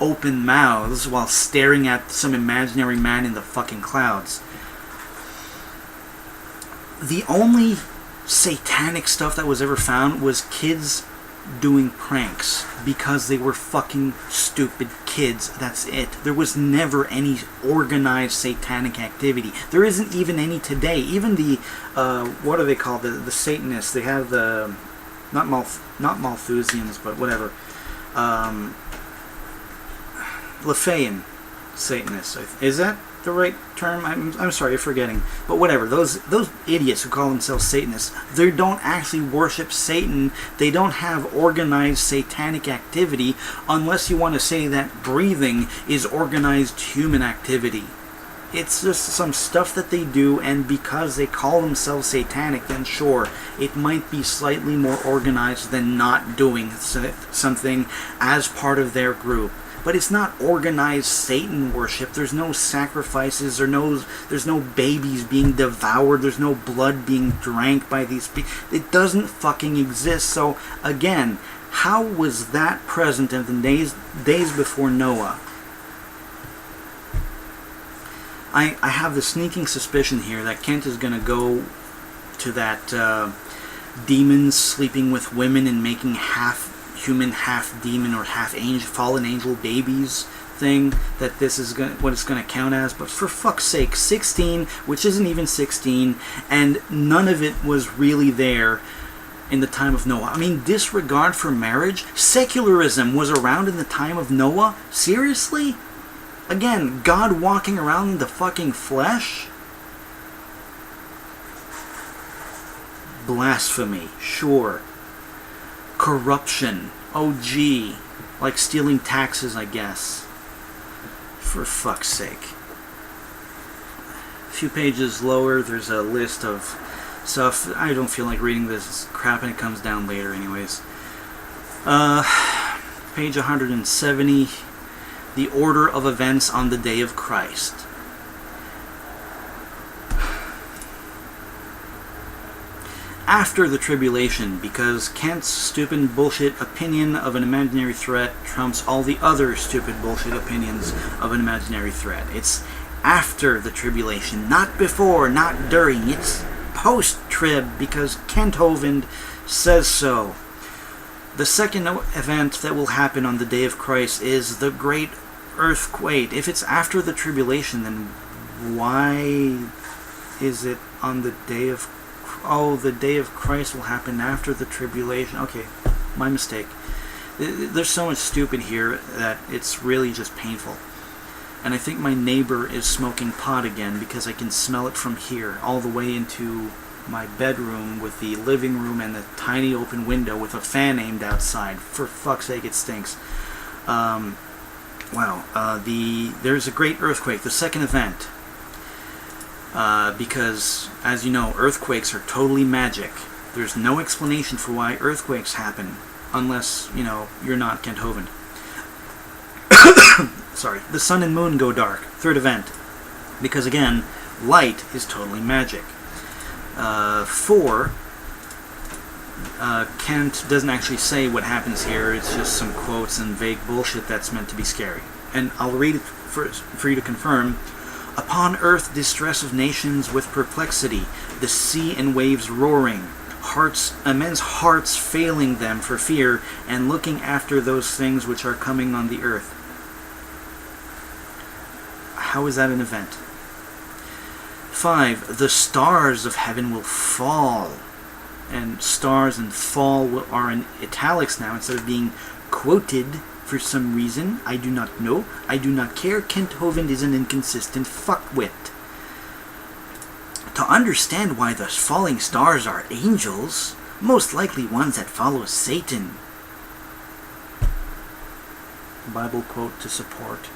open mouths while staring at some imaginary man in the fucking clouds. The only satanic stuff that was ever found was kids doing pranks because they were fucking stupid kids. That's it. There was never any organized satanic activity. There isn't even any today. Even the what are they called? The Satanists. They have the not Malthusians, but whatever. Lafayette Satanists. Is that the right term? I'm sorry, I'm forgetting. But whatever, those idiots who call themselves Satanists, they don't actually worship Satan. They don't have organized satanic activity, unless you want to say that breathing is organized human activity. It's just some stuff that they do, and because they call themselves satanic, then sure, it might be slightly more organized than not doing something as part of their group. But it's not organized Satan worship. There's no sacrifices, there's no babies being devoured, there's no blood being drank by these people. It doesn't fucking exist. So again, how was that present in the days before Noah? I have the sneaking suspicion here that Kent is going to go to that demons sleeping with women and making half human, half demon, or half angel, fallen angel babies thing, that this is what it's going to count as. But for fuck's sake, 16, which isn't even 16, and none of it was really there in the time of Noah. I mean, disregard for marriage? Secularism was around in the time of Noah? Seriously? Again, God walking around in the fucking flesh? Blasphemy, sure. Corruption. Oh gee. Like stealing taxes, I guess. For fuck's sake. A few pages lower, there's a list of stuff. I don't feel like reading this crap, and it comes down later anyways. Page 170. The order of events on the day of Christ. After the tribulation, because Kant's stupid bullshit opinion of an imaginary threat trumps all the other stupid bullshit opinions of an imaginary threat. It's after the tribulation, not before, not during. It's post-trib, because Kent Hovind says so. The second event that will happen on the day of Christ is the great earthquake. If it's after the tribulation, then why is it on the day of... Oh, the day of Christ will happen after the tribulation. Okay, my mistake. There's so much stupid here that it's really just painful. And I think my neighbor is smoking pot again, because I can smell it from here all the way into my bedroom with the living room and the tiny open window with a fan aimed outside. For fuck's sake, it stinks. There's a great earthquake, the second event. Because, as you know, earthquakes are totally magic. There's no explanation for why earthquakes happen, unless, you're not Kent Hovind. Sorry. The sun and moon go dark, third event. Because, again, light is totally magic. 4, Kent doesn't actually say what happens here. It's just some quotes and vague bullshit that's meant to be scary. And I'll read it for you to confirm. Upon earth distress of nations with perplexity, the sea and waves roaring, men's hearts failing them for fear, and looking after those things which are coming on the earth. How is that an event? 5. The stars of heaven will fall. And stars and fall are in italics now instead of being quoted for some reason. I do not know. I do not care. Kent Hovind is an inconsistent fuckwit. To understand why the falling stars are angels, most likely ones that follow Satan. Bible quote to support.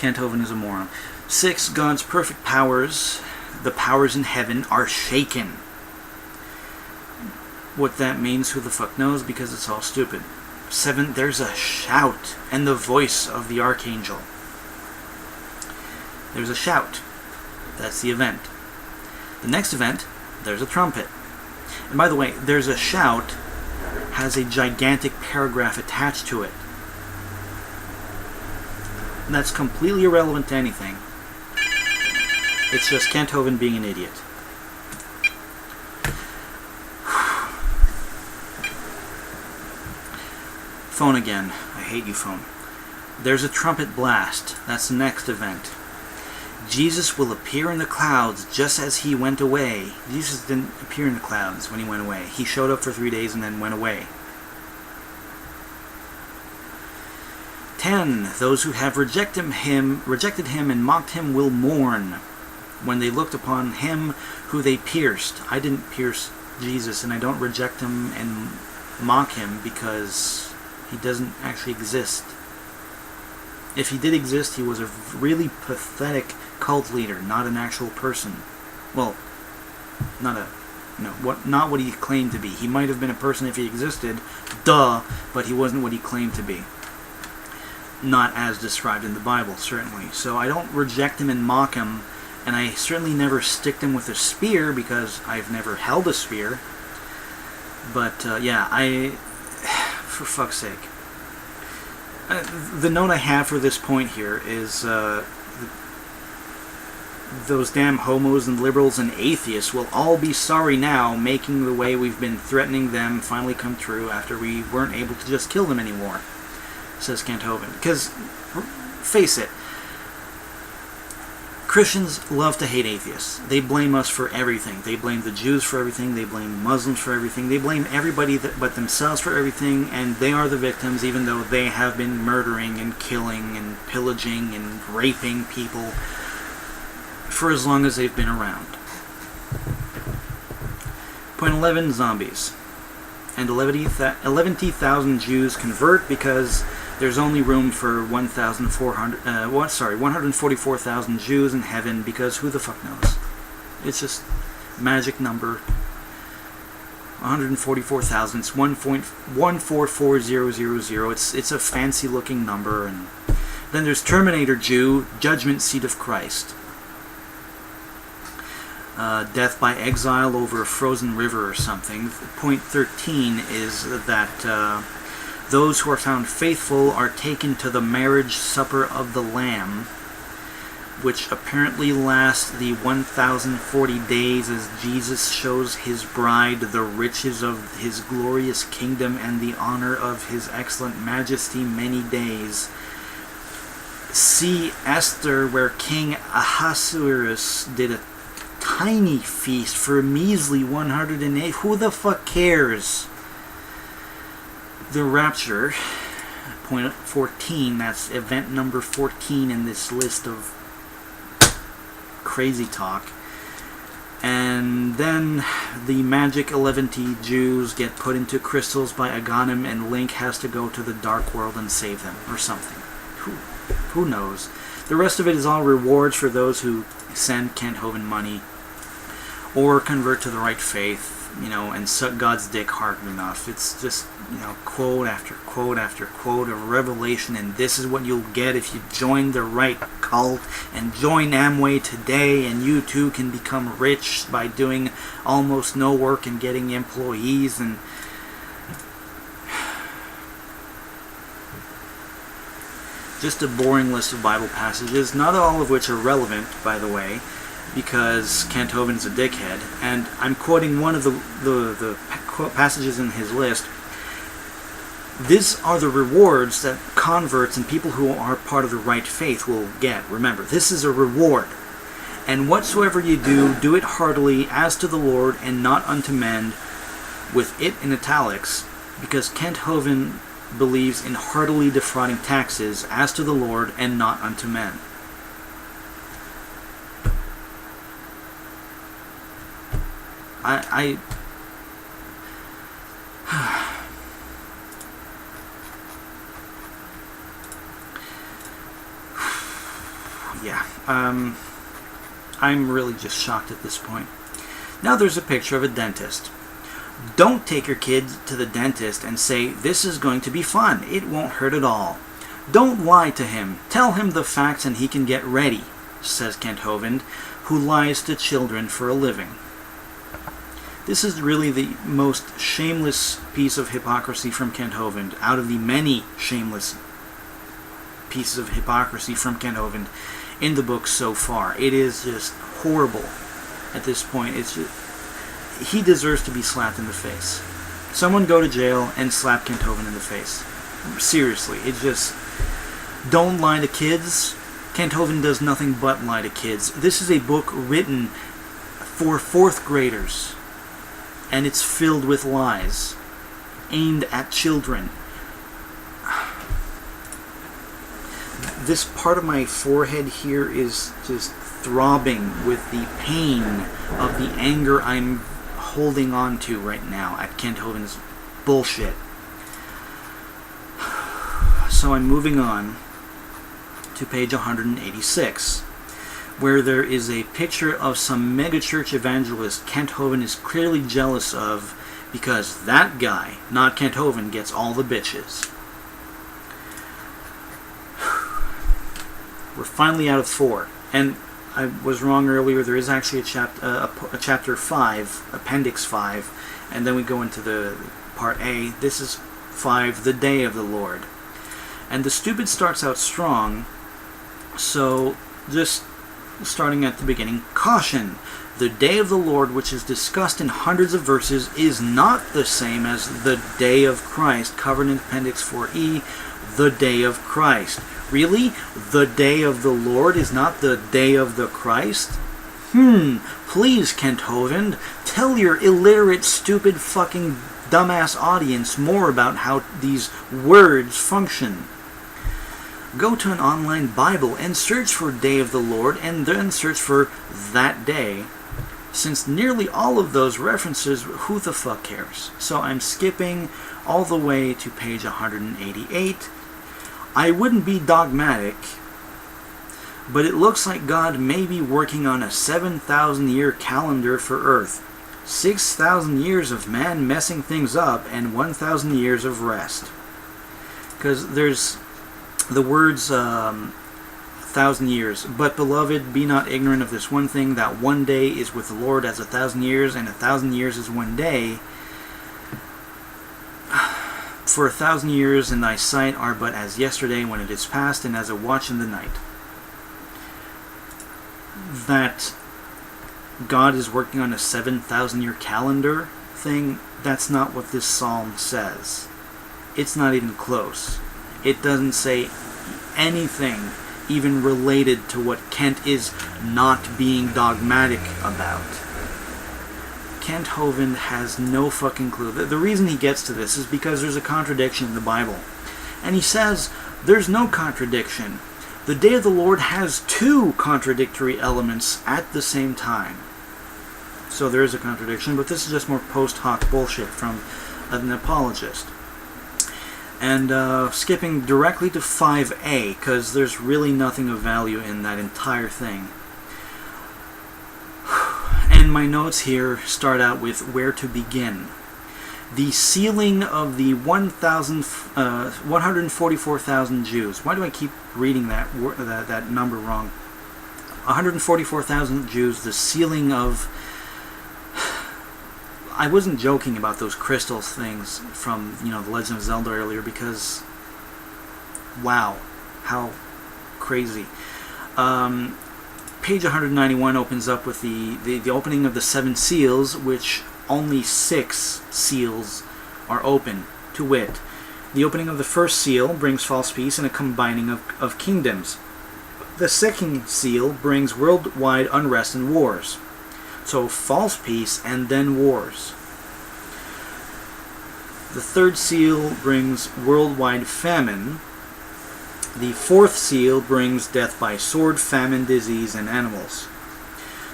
Kent Hovind is a moron. 6, God's perfect powers, the powers in heaven, are shaken. What that means, who the fuck knows, because it's all stupid. 7, there's a shout and the voice of the archangel. There's a shout. That's the event. The next event, there's a trumpet. And by the way, there's a shout has a gigantic paragraph attached to it. And that's completely irrelevant to anything. It's just Kent Hovind being an idiot. Phone again. I hate you, phone. There's a trumpet blast. That's the next event. Jesus will appear in the clouds just as he went away. Jesus didn't appear in the clouds when he went away. He showed up for 3 days and then went away. 10. Those who have rejected him and mocked him will mourn when they looked upon him who they pierced. I didn't pierce Jesus, and I don't reject him and mock him because he doesn't actually exist. If he did exist, he was a really pathetic cult leader, not an actual person. Well, not what he claimed to be. He might have been a person if he existed, duh, but he wasn't what he claimed to be. Not as described in the Bible, certainly. So I don't reject him and mock him, and I certainly never stick him with a spear because I've never held a spear. But yeah, for fuck's sake. The note I have for this point here is those damn homos and liberals and atheists will all be sorry now, making the way we've been threatening them finally come true after we weren't able to just kill them anymore, says Kent Hovind. Because, face it, Christians love to hate atheists. They blame us for everything. They blame the Jews for everything. They blame Muslims for everything. They blame everybody but themselves for everything, and they are the victims, even though they have been murdering and killing and pillaging and raping people for as long as they've been around. Point 11, zombies. And 11,000 Jews convert because there's only room for 144,000 Jews in heaven, because who the fuck knows? It's just magic number. 144,000. It's 1.144000. It's a fancy looking number. And then there's Terminator Jew, Judgment Seat of Christ. Death by exile over a frozen river or something. Point 13 is that those who are found faithful are taken to the marriage supper of the Lamb, which apparently lasts the 1,040 days as Jesus shows his bride the riches of his glorious kingdom and the honor of his excellent majesty many days. See Esther, where King Ahasuerus did a tiny feast for a measly 108. Who the fuck cares? The rapture, point 14, that's event number 14 in this list of crazy talk. And then the magic 11 Jews get put into crystals by Aghanim, and Link has to go to the dark world and save them, or something. Who knows? The rest of it is all rewards for those who send Kent Hovind money or convert to the right faith, and suck God's dick hard enough. It's just, quote after quote after quote of Revelation, and this is what you'll get if you join the right cult and join Amway today, and you too can become rich by doing almost no work and getting employees. And just a boring list of Bible passages, not all of which are relevant, by the way, because Kent Hovind's a dickhead, and I'm quoting one of the passages in his list. These are the rewards that converts and people who are part of the right faith will get. Remember, this is a reward. And whatsoever you do, do it heartily as to the Lord and not unto men, with it in italics, because Kent Hovind believes in heartily defrauding taxes as to the Lord and not unto men. yeah, I'm really just shocked at this point. Now there's a picture of a dentist. Don't take your kids to the dentist and say, this is going to be fun. It won't hurt at all. Don't lie to him. Tell him the facts and he can get ready, says Kent Hovind, who lies to children for a living. This is really the most shameless piece of hypocrisy from Kent Hovind, out of the many shameless pieces of hypocrisy from Kent Hovind in the book so far. It is just horrible at this point. It's just, he deserves to be slapped in the face. Someone go to jail and slap Kent Hovind in the face. Seriously, it's just, don't lie to kids. Kent Hovind does nothing but lie to kids. This is a book written for 4th graders, and it's filled with lies aimed at children. This part of my forehead here is just throbbing with the pain of the anger I'm holding on to right now at Kent Hovind's bullshit. So I'm moving on to page 186, where there is a picture of some megachurch evangelist Kent Hovind is clearly jealous of, because that guy, not Kent Hovind, gets all the bitches. We're finally out of 4, and I was wrong earlier. There is actually a chapter 5, appendix 5, and then we go into the part A. This is 5, the day of the Lord. And the stupid starts out strong, so just starting at the beginning, caution! The day of the Lord, which is discussed in hundreds of verses, is not the same as the day of Christ, covered in appendix 4E, the day of Christ. Really? The day of the Lord is not the day of the Christ? Please, Kent Hovind, tell your illiterate, stupid, fucking dumbass audience more about how these words function. Go to an online Bible and search for Day of the Lord, and then search for that day. Since nearly all of those references, who the fuck cares? So I'm skipping all the way to page 188. I wouldn't be dogmatic, but it looks like God may be working on a 7,000-year calendar for Earth. 6,000 years of man messing things up, and 1,000 years of rest. Because there's the words 1,000 years. But, beloved, be not ignorant of this one thing, that one day is with the Lord as 1,000 years, and 1,000 years is one day. For 1,000 years in thy sight are but as yesterday when it is past, and as a watch in the night. That God is working on a 7,000-year calendar thing, that's not what this psalm says. It's not even close. It doesn't say anything even related to what Kent is not being dogmatic about. Kent Hovind has no fucking clue. The reason he gets to this is because there's a contradiction in the Bible. And he says, there's no contradiction. The day of the Lord has 2 contradictory elements at the same time. So there is a contradiction, but this is just more post hoc bullshit from an apologist. And skipping directly to 5a, because there's really nothing of value in that entire thing. And my notes here start out with where to begin. The sealing of the 144,000 Jews. Why do I keep reading that number wrong? 144,000 Jews, the sealing of... I wasn't joking about those crystal things from, The Legend of Zelda earlier, because, wow, how crazy. Page 191 opens up with the opening of the 7 seals, which only 6 seals are open, to wit. The opening of the first seal brings false peace and a combining of kingdoms. The second seal brings worldwide unrest and wars. So false peace and then wars. The third seal brings worldwide famine. The fourth seal brings death by sword, famine, disease, and animals.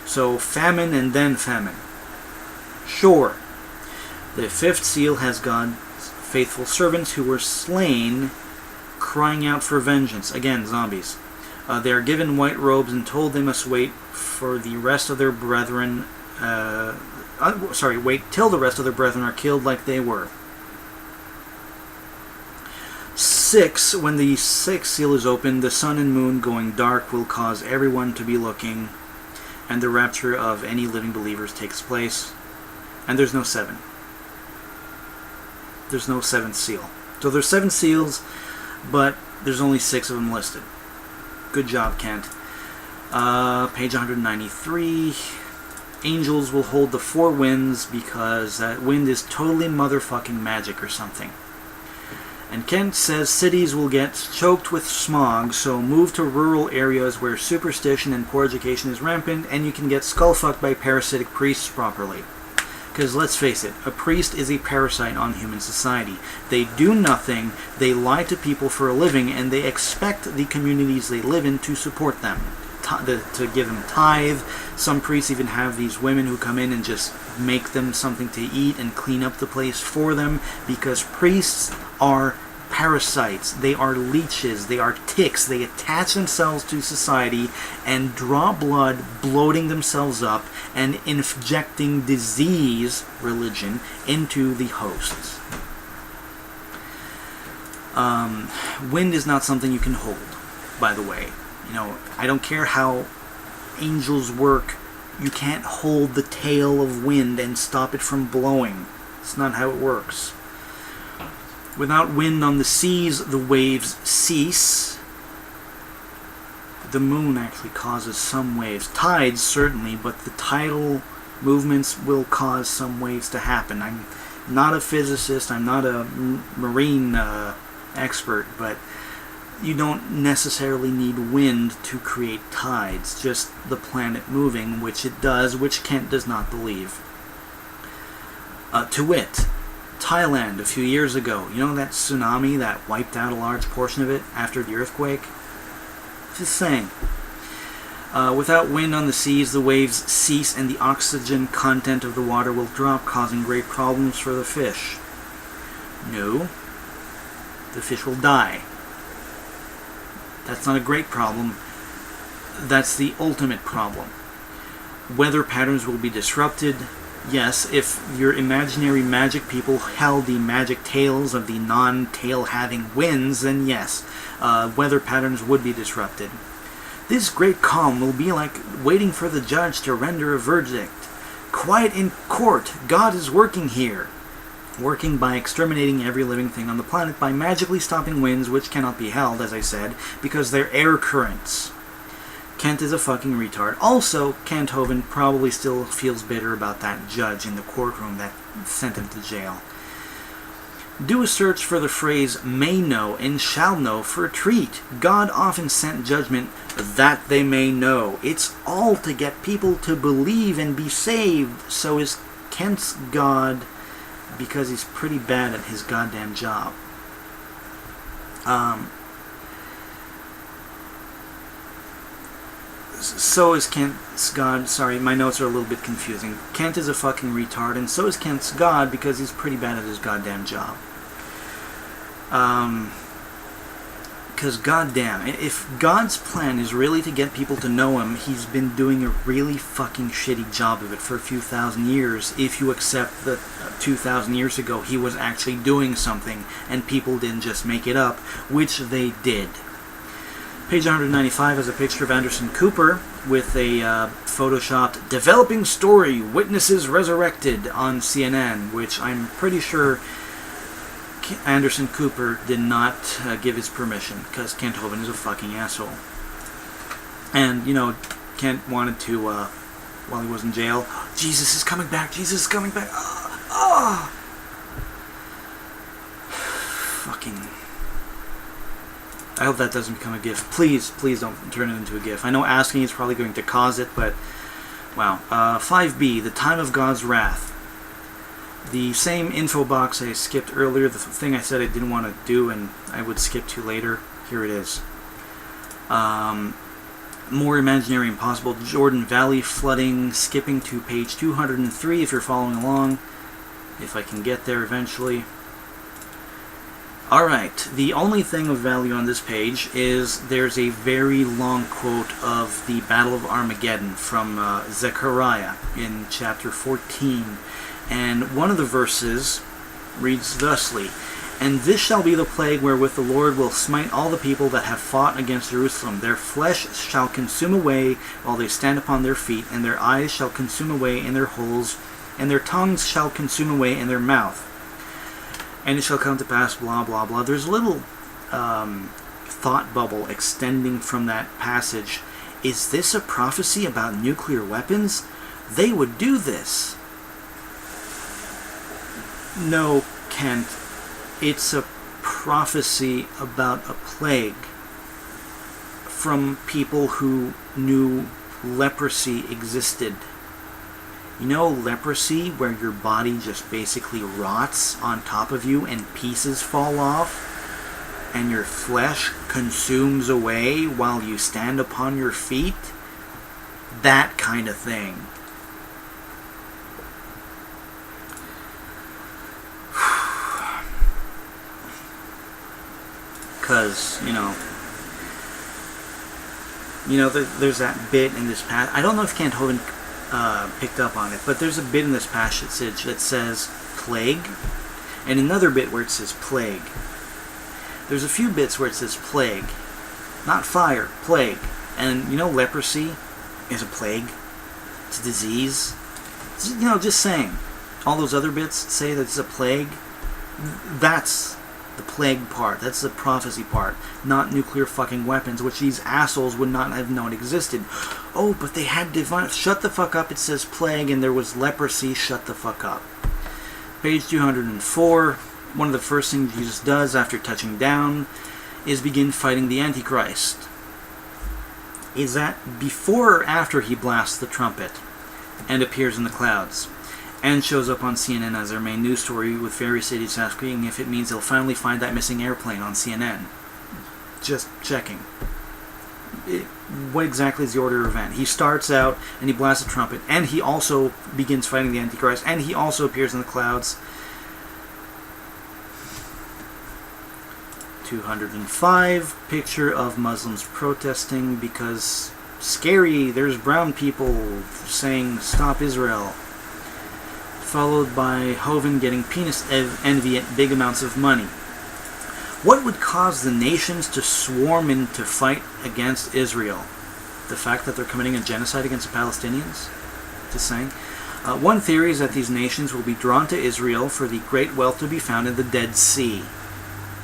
So famine and then famine. Sure. The fifth seal has God's faithful servants who were slain, crying out for vengeance. Again, zombies. They are given white robes and told they must wait for the rest of their brethren. Wait till the rest of their brethren are killed like they were. 6. When the sixth seal is opened, the sun and moon going dark will cause everyone to be looking, and the rapture of any living believers takes place. And there's no 7. There's no 7th seal. So there's 7 seals, but there's only 6 of them listed. Good job, Kent. Page 193. Angels will hold the 4 winds because that wind is totally motherfucking magic or something. And Kent says cities will get choked with smog, so move to rural areas where superstition and poor education is rampant, and you can get skull-fucked by parasitic priests properly. Because let's face it, a priest is a parasite on human society. They do nothing, they lie to people for a living, and they expect the communities they live in to support them, to give them tithe. Some priests even have these women who come in and just make them something to eat and clean up the place for them, because priests are parasites. They are leeches. They are ticks. They attach themselves to society and draw blood, bloating themselves up and injecting disease, religion, into the hosts. Wind is not something you can hold, by the way. You know, I don't care how angels work, you can't hold the tail of wind and stop it from blowing. It's not how it works. Without wind on the seas, the waves cease. The moon actually causes some waves. Tides, certainly, but the tidal movements will cause some waves to happen. I'm not a physicist, I'm not a marine expert, but you don't necessarily need wind to create tides, just the planet moving, which it does, which Kent does not believe. To wit, Thailand a few years ago, you know that tsunami that wiped out a large portion of it after the earthquake? Just saying. Without wind on the seas, the waves cease and the oxygen content of the water will drop, causing great problems for the fish. No. The fish will die. That's not a great problem. That's the ultimate problem. Weather patterns will be disrupted. Yes, if your imaginary magic people held the magic tails of the non-tail-having winds, then yes, weather patterns would be disrupted. This great calm will be like waiting for the judge to render a verdict. Quiet in court, God is working here. Working by exterminating every living thing on the planet by magically stopping winds which cannot be held, as I said, because they're air currents. Kent is a fucking retard. Also, Kent Hovind probably still feels bitter about that judge in the courtroom that sent him to jail. Do a search for the phrase may know and shall know for a treat. God often sent judgment that they may know. It's all to get people to believe and be saved. So is Kent's God, because he's pretty bad at his goddamn job. So is Kent's God. Sorry, my notes are a little bit confusing. Kent is a fucking retard, and so is Kent's God because he's pretty bad at his goddamn job. Because goddamn, if God's plan is really to get people to know him, he's been doing a really fucking shitty job of it for a few thousand years, if you accept that 2,000 years ago he was actually doing something and people didn't just make it up, which they did. Page 195 has a picture of Anderson Cooper with a photoshopped developing story, witnesses resurrected on CNN, which I'm pretty sure Anderson Cooper did not give his permission, because Kent Hovind is a fucking asshole. And, you know, Kent wanted to, while he was in jail, Jesus is coming back, Jesus is coming back, Fucking... I hope that doesn't become a GIF. Please, please don't turn it into a GIF. I know asking is probably going to cause it, but... Wow. 5b, the time of God's wrath. The same info box I skipped earlier, the thing I said I didn't want to do and I would skip to later, here it is. More imaginary impossible Jordan Valley flooding, skipping to page 203 if you're following along, if I can get there eventually. Alright, the only thing of value on this page is there's a very long quote of the Battle of Armageddon from Zechariah in chapter 14. And one of the verses reads thusly, "And this shall be the plague wherewith the Lord will smite all the people that have fought against Jerusalem. Their flesh shall consume away while they stand upon their feet, and their eyes shall consume away in their holes, and their tongues shall consume away in their mouth. And it shall come to pass," blah, blah, blah. There's a little thought bubble extending from that passage. Is this a prophecy about nuclear weapons? They would do this. No, Kent. It's a prophecy about a plague from people who knew leprosy existed. You know leprosy, where your body just basically rots on top of you and pieces fall off, and your flesh consumes away while you stand upon your feet? That kind of thing. Because, there's that bit in this passage. I don't know if Kent Hovind picked up on it, but there's a bit in this passage that says plague, and another bit where it says plague. There's a few bits where it says plague, not fire, plague. And leprosy is a plague. It's a disease. Just saying. All those other bits say that it's a plague. That's the plague part. That's the prophecy part. Not nuclear fucking weapons, which these assholes would not have known existed. Oh, but they had divine... Shut the fuck up, it says plague, and there was leprosy. Shut the fuck up. Page 204. One of the first things Jesus does after touching down is begin fighting the Antichrist. Is that before or after he blasts the trumpet and appears in the clouds and shows up on CNN as their main news story, with various idiots asking if it means they'll finally find that missing airplane on CNN? Just checking. What exactly is the order of event? He starts out and he blasts the trumpet, and he also begins fighting the Antichrist, and he also appears in the clouds. 205, picture of Muslims protesting because scary, there's brown people saying stop Israel. Followed by Hovind getting penis envy at big amounts of money. What would cause the nations to swarm in to fight against Israel? The fact that they're committing a genocide against the Palestinians? Just saying. One theory is that these nations will be drawn to Israel for the great wealth to be found in the Dead Sea.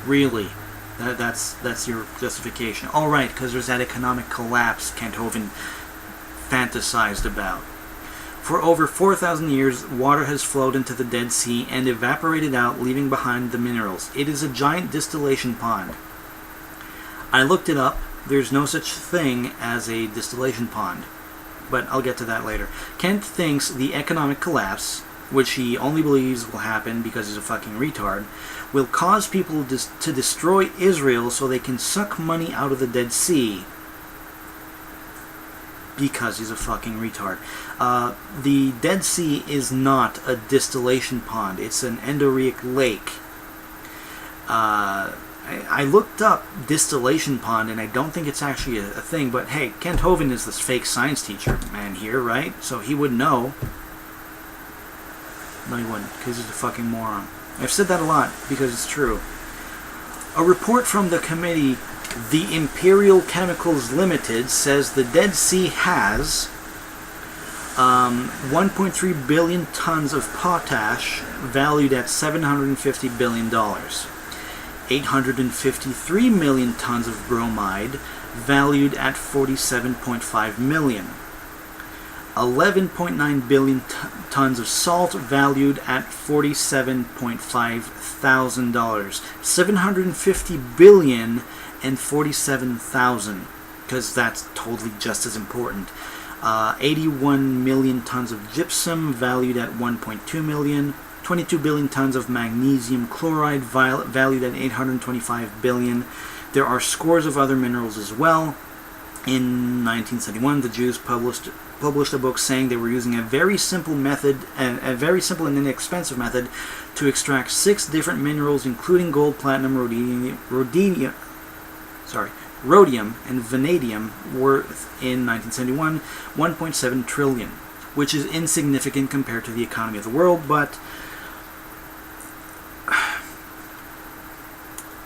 Really? That's your justification. All right, because there's that economic collapse Kent Hovind fantasized about. For over 4,000 years, water has flowed into the Dead Sea and evaporated out, leaving behind the minerals. It is a giant distillation pond. I looked it up. There's no such thing as a distillation pond. But I'll get to that later. Kent thinks the economic collapse, which he only believes will happen because he's a fucking retard, will cause people to destroy Israel so they can suck money out of the Dead Sea. Because he's a fucking retard. The Dead Sea is not a distillation pond. It's an endorheic lake. I looked up distillation pond, and I don't think it's actually a thing, but hey, Kent Hovind is this fake science teacher man here, right? So he would know. No, he wouldn't, because he's a fucking moron. I've said that a lot, because it's true. A report from the committee, the Imperial Chemicals Limited, says the Dead Sea has 1.3 billion tons of potash, valued at $750 billion. 853 million tons of bromide, valued at $47.5 million. 11.9 billion tons of salt, valued at $47.5 thousand. 750 billion and 47,000, because that's totally just as important. 81 million tons of gypsum, valued at 1.2 million. 22 billion tons of magnesium chloride, valued at 825 billion. There are scores of other minerals as well. In 1971, the Jews published a book saying they were using a very simple method, a very simple and inexpensive method, to extract 6 different minerals, including gold, platinum, rhodium, and vanadium, worth in 1971 1.7 trillion, which is insignificant compared to the economy of the world, but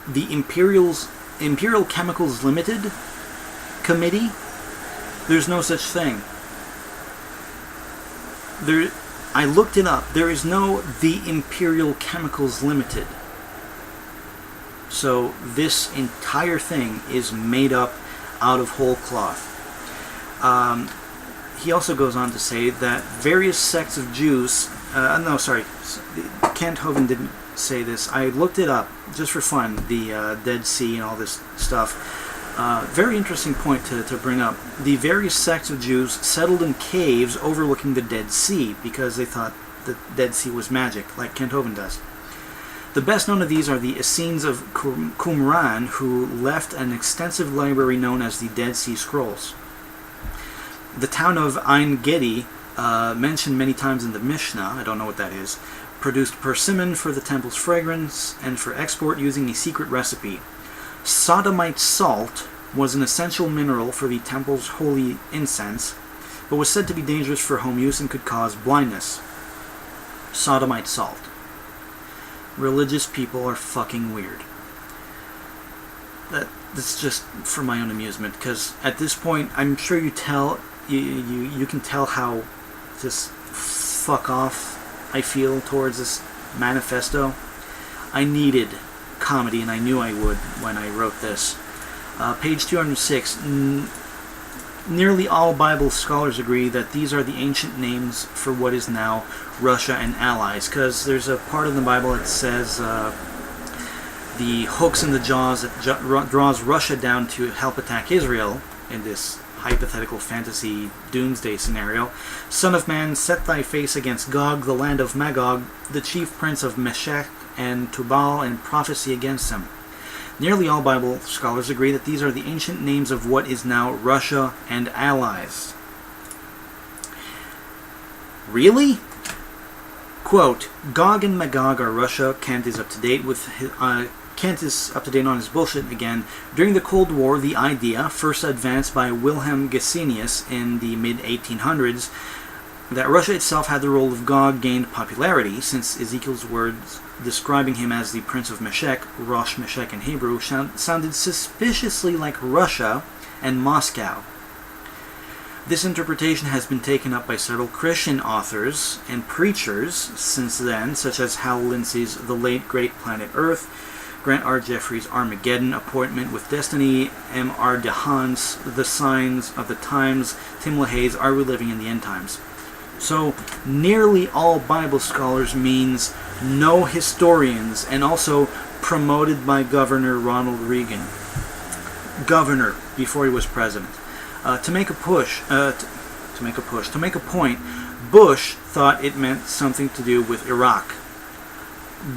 the Imperial Chemicals Limited Committee, there's no such thing. I looked it up. There is no the Imperial Chemicals Limited. So this entire thing is made up out of whole cloth. He also goes on to say that various sects of Jews... Kent Hovind didn't say this. I looked it up just for fun, the Dead Sea and all this stuff. Very interesting point to bring up. The various sects of Jews settled in caves overlooking the Dead Sea because they thought the Dead Sea was magic, like Kent Hovind does. The best known of these are the Essenes of Qumran, who left an extensive library known as the Dead Sea Scrolls. The town of Ein Gedi, mentioned many times in the Mishnah, I don't know what that is, produced persimmon for the temple's fragrance and for export using a secret recipe. Sodomite salt was an essential mineral for the temple's holy incense, but was said to be dangerous for home use and could cause blindness. Sodomite salt. Religious people are fucking weird. That's just for my own amusement, because at this point, I'm sure you can tell how just fuck off I feel towards this manifesto. I needed comedy, and I knew I would when I wrote this. Page 206. Nearly all Bible scholars agree that these are the ancient names for what is now Russia and allies, because there's a part of the Bible that says the hooks in the jaws that draws Russia down to help attack Israel in this hypothetical fantasy doomsday scenario. Son of man, set thy face against Gog, the land of Magog, the chief prince of Meshech and Tubal, and prophesy against him. Nearly all Bible scholars agree that these are the ancient names of what is now Russia and allies. Really? Quote, Gog and Magog are Russia. Kent is up to date on his bullshit again. During the Cold War, the idea, first advanced by Wilhelm Gesenius in the mid-1800s, that Russia itself had the role of Gog gained popularity, since Ezekiel's words describing him as the Prince of Meshech, Rosh Meshech in Hebrew, sounded suspiciously like Russia and Moscow. This interpretation has been taken up by several Christian authors and preachers since then, such as Hal Lindsey's The Late Great Planet Earth, Grant R. Jeffries' Armageddon, Appointment with Destiny, M. R. DeHaan's The Signs of the Times, Tim LaHaye's Are We Living in the End Times? So, nearly all Bible scholars means no historians, and also promoted by Governor Ronald Reagan. Governor, before he was president. To make a point, Bush thought it meant something to do with Iraq.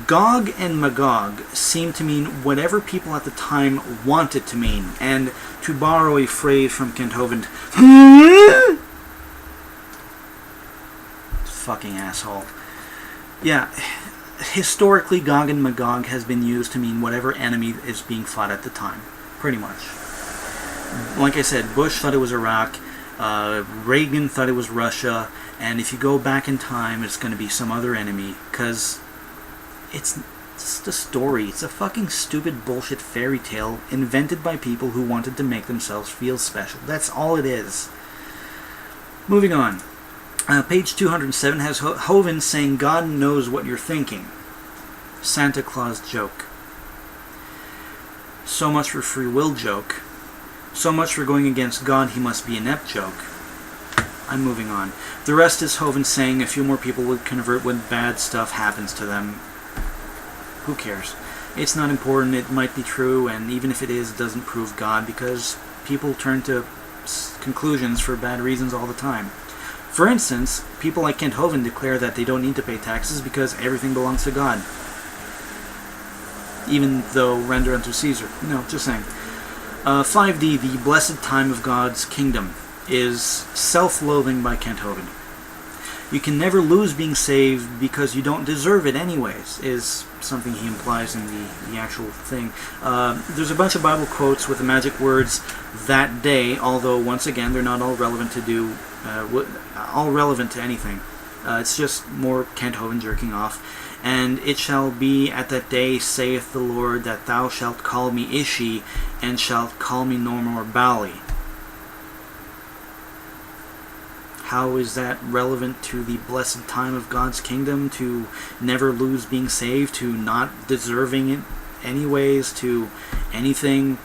Gog and Magog seemed to mean whatever people at the time wanted to mean, and to borrow a phrase from Kent Hovind, fucking asshole. Yeah, historically Gog and Magog has been used to mean whatever enemy is being fought at the time, pretty much. Like I said, Bush thought it was Iraq, Reagan thought it was Russia, and if you go back in time, it's going to be some other enemy, because it's just a story. It's a fucking stupid bullshit fairy tale invented by people who wanted to make themselves feel special. That's all it is. Moving on. Page 207 has Hovind saying, God knows what you're thinking. Santa Claus joke. So much for free will joke. So much for going against God, he must be inept joke. I'm moving on. The rest is Hovind saying a few more people would convert when bad stuff happens to them. Who cares? It's not important, it might be true, and even if it is, it doesn't prove God, because people turn to conclusions for bad reasons all the time. For instance, people like Kent Hovind declare that they don't need to pay taxes because everything belongs to God. Even though render unto Caesar. No, just saying. 5D, The Blessed Time of God's Kingdom, is self-loathing by Kent Hovind. You can never lose being saved because you don't deserve it anyways, is something he implies in the actual thing. There's a bunch of Bible quotes with the magic words, that day, although once again they're not all relevant to anything. It's just more Kent Hovind jerking off. And it shall be at that day, saith the Lord, that thou shalt call me Ishi, and shalt call me no more Bali. How is that relevant to the blessed time of God's kingdom, to never lose being saved, to not deserving it anyways, to anything?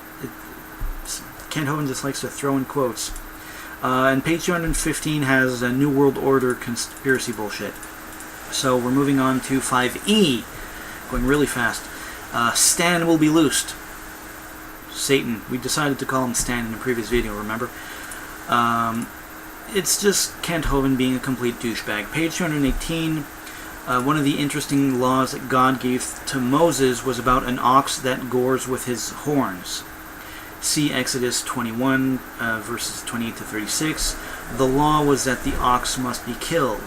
Kent Hovind just likes to throw in quotes. And page 215 has a New World Order conspiracy bullshit. So we're moving on to 5E, going really fast. Stan will be loosed. Satan. We decided to call him Stan in a previous video, remember? It's just Kent Hovind being a complete douchebag. Page 218, one of the interesting laws that God gave to Moses was about an ox that gores with his horns. See Exodus 21, verses 28 to 36. The law was that the ox must be killed.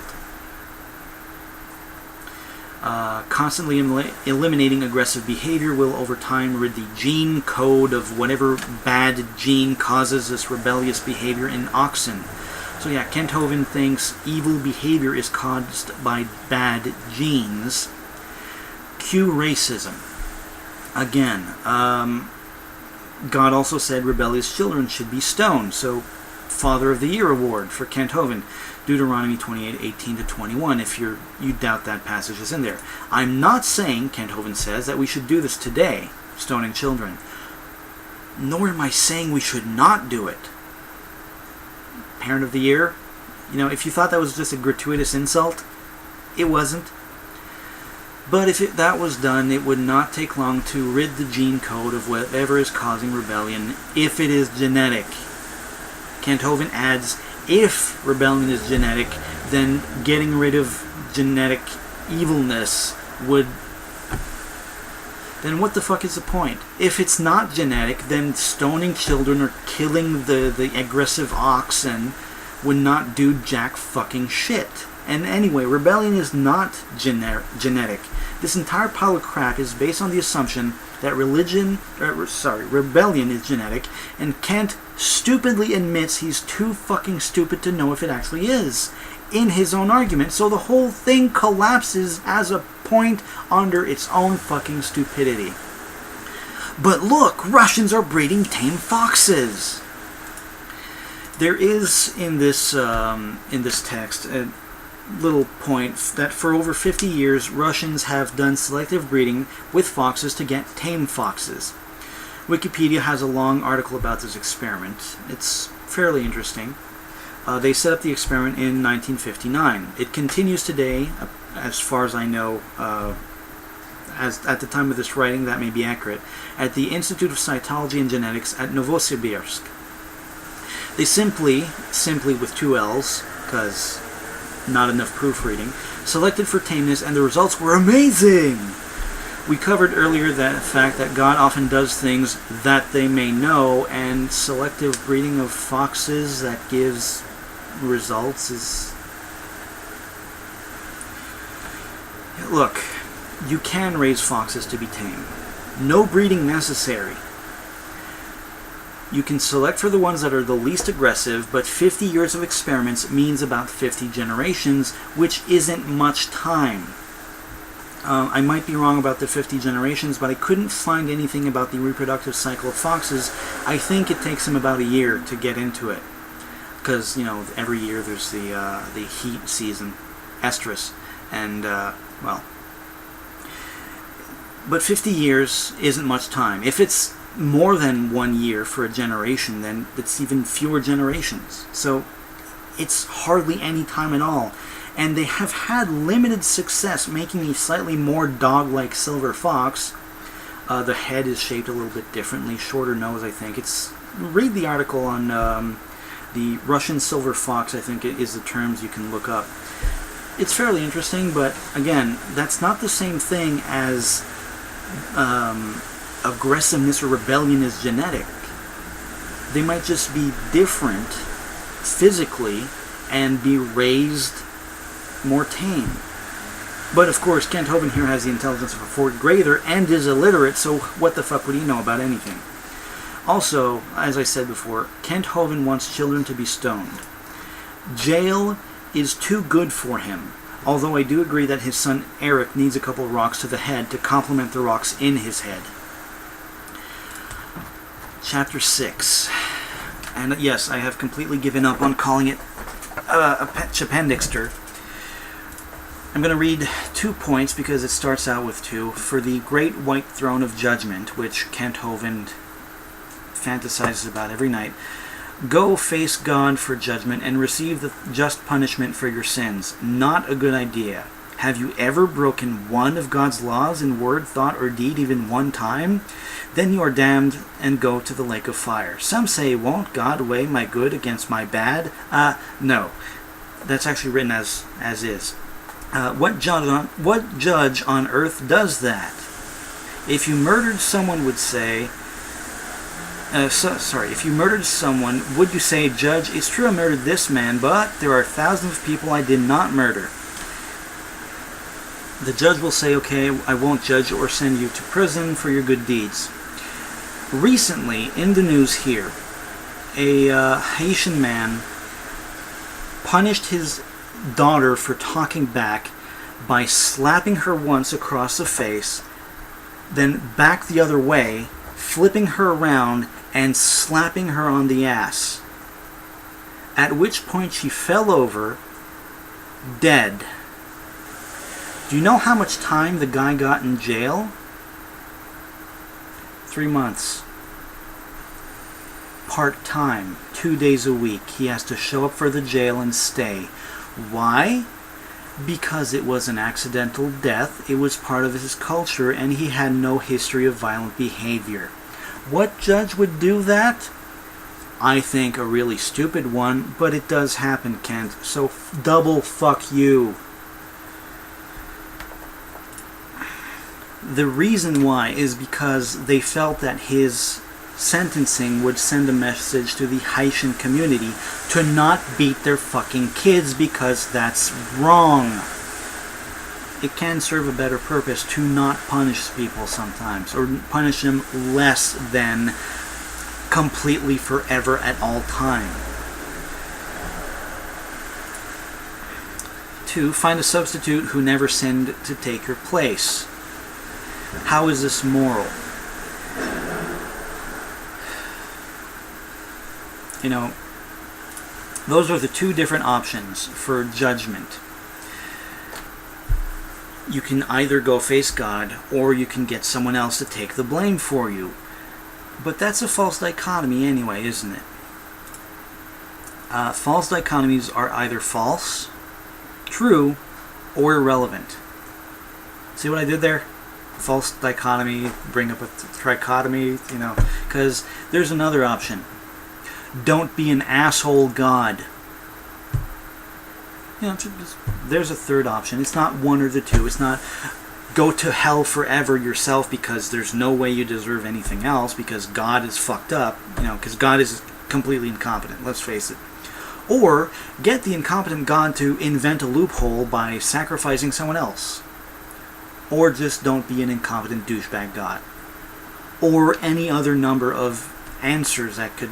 Constantly eliminating aggressive behavior will over time rid the gene code of whatever bad gene causes this rebellious behavior in oxen. So yeah, Kent Hovind thinks evil behavior is caused by bad genes. Cue racism. Again, God also said rebellious children should be stoned. So, Father of the Year award for Kent Hovind. Deuteronomy 28:18-21, if you doubt that passage is in there. I'm not saying, Kent Hovind says, that we should do this today, stoning children. Nor am I saying we should not do it. Parent of the Year, if you thought that was just a gratuitous insult, it wasn't. But if that was done, it would not take long to rid the gene code of whatever is causing rebellion, if it is genetic. Kent Hovind adds, if rebellion is genetic, then getting rid of genetic evilness would... Then what the fuck is the point? If it's not genetic, then stoning children or killing the aggressive oxen would not do jack fucking shit. And anyway, rebellion is not genetic. This entire pile of crap is based on the assumption that rebellion is genetic, and Kent stupidly admits he's too fucking stupid to know if it actually is, in his own argument, so the whole thing collapses as a point under its own fucking stupidity. But look, Russians are breeding tame foxes! There is in this text a little point that for over 50 years Russians have done selective breeding with foxes to get tame foxes. Wikipedia has a long article about this experiment. It's fairly interesting. They set up the experiment in 1959. It continues today, as far as I know, as at the time of this writing, that may be accurate, at the Institute of Cytology and Genetics at Novosibirsk. They simply with two L's, because not enough proofreading, selected for tameness, and the results were amazing! We covered earlier that fact that God often does things that they may know, and selective breeding of foxes that gives results is... Look, you can raise foxes to be tame. No breeding necessary. You can select for the ones that are the least aggressive, but 50 years of experiments means about 50 generations, which isn't much time. I might be wrong about the 50 generations, but I couldn't find anything about the reproductive cycle of foxes. I think it takes them about a year to get into it. Because, every year there's the heat season, estrus, and, but 50 years isn't much time. If it's more than 1 year for a generation, then it's even fewer generations. So it's hardly any time at all. And they have had limited success making a slightly more dog-like silver fox. The head is shaped a little bit differently, shorter nose, I think. Read the article on the Russian silver fox, I think is the terms you can look up. It's fairly interesting, but again, that's not the same thing as aggressiveness or rebellion is genetic. They might just be different physically and be raised more tame. But of course, Kent Hovind here has the intelligence of a fourth grader and is illiterate, so what the fuck would he know about anything? Also, as I said before, Kent Hovind wants children to be stoned. Jail is too good for him, although I do agree that his son Eric needs a couple of rocks to the head to complement the rocks in his head. Chapter 6. And yes, I have completely given up on calling it Appendixter. I'm going to read 2 points because it starts out with 2. For the great white throne of judgment, which Kent Hovind fantasizes about every night, go face God for judgment and receive the just punishment for your sins. Not a good idea. Have you ever broken one of God's laws in word, thought, or deed even one time? Then you are damned and go to the lake of fire. Some say, won't God weigh my good against my bad? No. That's actually written as is. What judge on earth does that? If you murdered someone, if you murdered someone, would you say, Judge, it's true I murdered this man, but there are thousands of people I did not murder? The judge will say, okay, I won't judge or send you to prison for your good deeds. Recently, in the news here, a Haitian man punished his daughter for talking back by slapping her once across the face, then back the other way, flipping her around and slapping her on the ass. At which point she fell over, dead. Do you know how much time the guy got in jail? 3 months. Part-time, 2 days a week. He has to show up for the jail and stay. Why? Because it was an accidental death, it was part of his culture, and he had no history of violent behavior. What judge would do that? I think a really stupid one, but it does happen, Kent, so double fuck you. The reason why is because they felt that his sentencing would send a message to the Haitian community to not beat their fucking kids because that's wrong. It can serve a better purpose to not punish people sometimes, or punish them less than completely forever at all time. 2, find a substitute who never sinned to take your place. How is this moral? You know, those are the 2 different options for judgment. You can either go face God, or you can get someone else to take the blame for you. But that's a false dichotomy anyway, isn't it? False dichotomies are either false, true, or irrelevant. See what I did there? False dichotomy, bring up a trichotomy, you know, because there's another option. Don't be an asshole God. You know, there's a third option. It's not one or the 2. It's not go to hell forever yourself because there's no way you deserve anything else because God is fucked up, you know, because God is completely incompetent, let's face it. Or get the incompetent God to invent a loophole by sacrificing someone else. Or just don't be an incompetent douchebag God. Or any other number of answers that could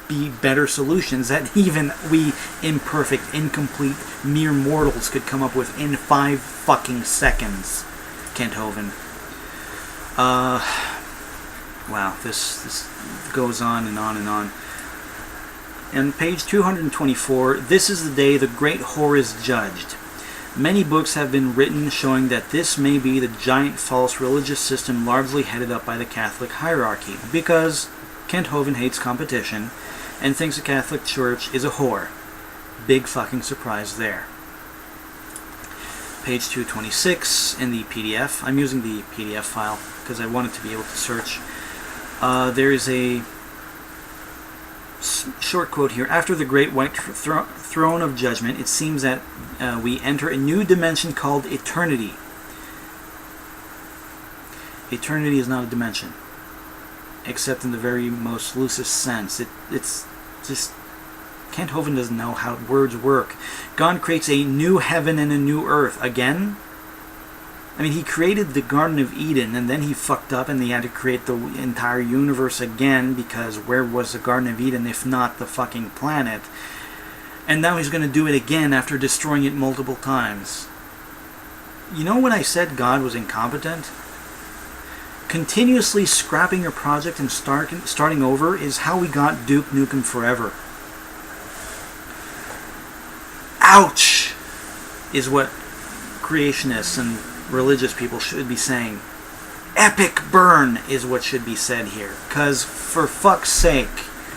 be better solutions that even we imperfect, incomplete, mere mortals could come up with in 5 fucking seconds. Kent Hovind. Wow, this goes on and on and on. And page 224, this is the day the great whore is judged. Many books have been written showing that this may be the giant false religious system largely headed up by the Catholic hierarchy, because Kent Hovind hates competition and thinks the Catholic Church is a whore. Big fucking surprise there. Page 226 in the PDF. I'm using the PDF file because I wanted to be able to search. There is a short quote here. After the great white throne of judgment, it seems that we enter a new dimension called eternity. Eternity is not a dimension. except in the very most loosest sense. It's just... Kent Hovind doesn't know how words work. God creates a new heaven and a new earth. Again? I mean, he created the Garden of Eden, and then he fucked up, and he had to create the entire universe again, because where was the Garden of Eden if not the fucking planet? And now he's going to do it again after destroying it multiple times. You know when I said God was incompetent? Continuously scrapping your project and starting over is how we got Duke Nukem Forever. Ouch! Is what creationists and religious people should be saying. Epic burn is what should be said here. Because, for fuck's sake,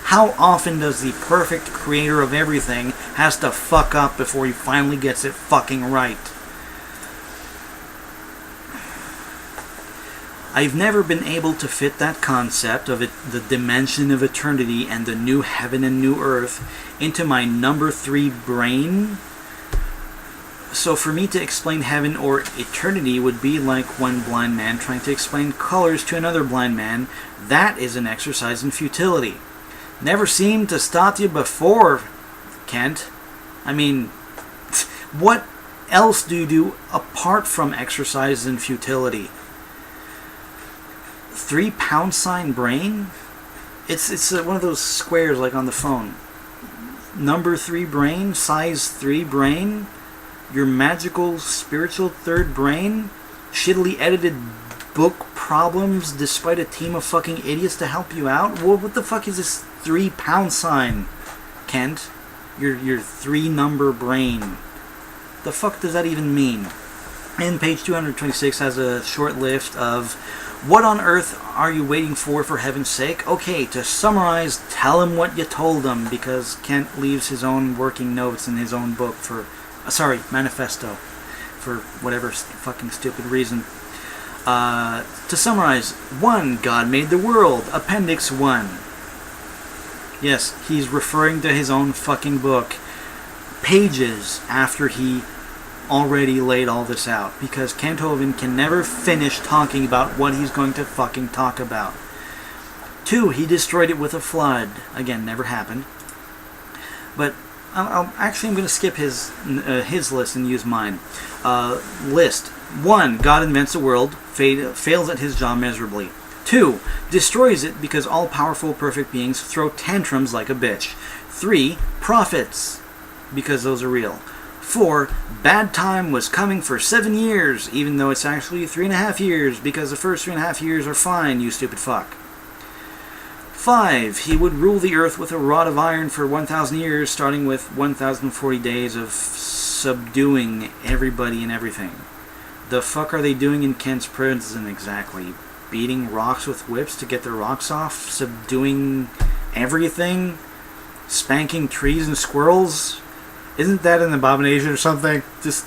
how often does the perfect creator of everything has to fuck up before he finally gets it fucking right? I've never been able to fit that concept of it, the dimension of eternity and the new heaven and new earth into my number 3 brain. So for me to explain heaven or eternity would be like one blind man trying to explain colors to another blind man. That is an exercise in futility. Never seemed to stop you before, Kent. I mean, what else do you do apart from exercise in futility? 3 pound sign brain? It's one of those squares like on the phone. Number 3 brain? Size 3 brain? Your magical, spiritual third brain? Shittily edited book problems despite a team of fucking idiots to help you out? What the fuck is this 3 pound sign, Kent? Your 3 number brain. The fuck does that even mean? And page 226 has a short list of what on earth are you waiting for heaven's sake? Okay, to summarize, tell him what you told him, because Kent leaves his own working notes in his own book for... manifesto, for whatever fucking stupid reason. To summarize, 1. God made the world. Appendix 1. Yes, he's referring to his own fucking book pages after he already laid all this out, because Kent Hovind can never finish talking about what he's going to fucking talk about. 2. He destroyed it with a flood. Again, never happened. But I'm going to skip his list and use mine. List. 1. God invents a world, fails at his job miserably. 2. Destroys it because all-powerful perfect beings throw tantrums like a bitch. 3. Prophets, because those are real. 4. Bad time was coming for 7 years, even though it's actually 3.5 years, because the first 3.5 years are fine, you stupid fuck. 5. He would rule the earth with a rod of iron for 1,000 years, starting with 1,040 days of subduing everybody and everything. The fuck are they doing in Kent's prison exactly? Beating rocks with whips to get their rocks off? Subduing everything? Spanking trees and squirrels? Isn't that an abomination or something? Just,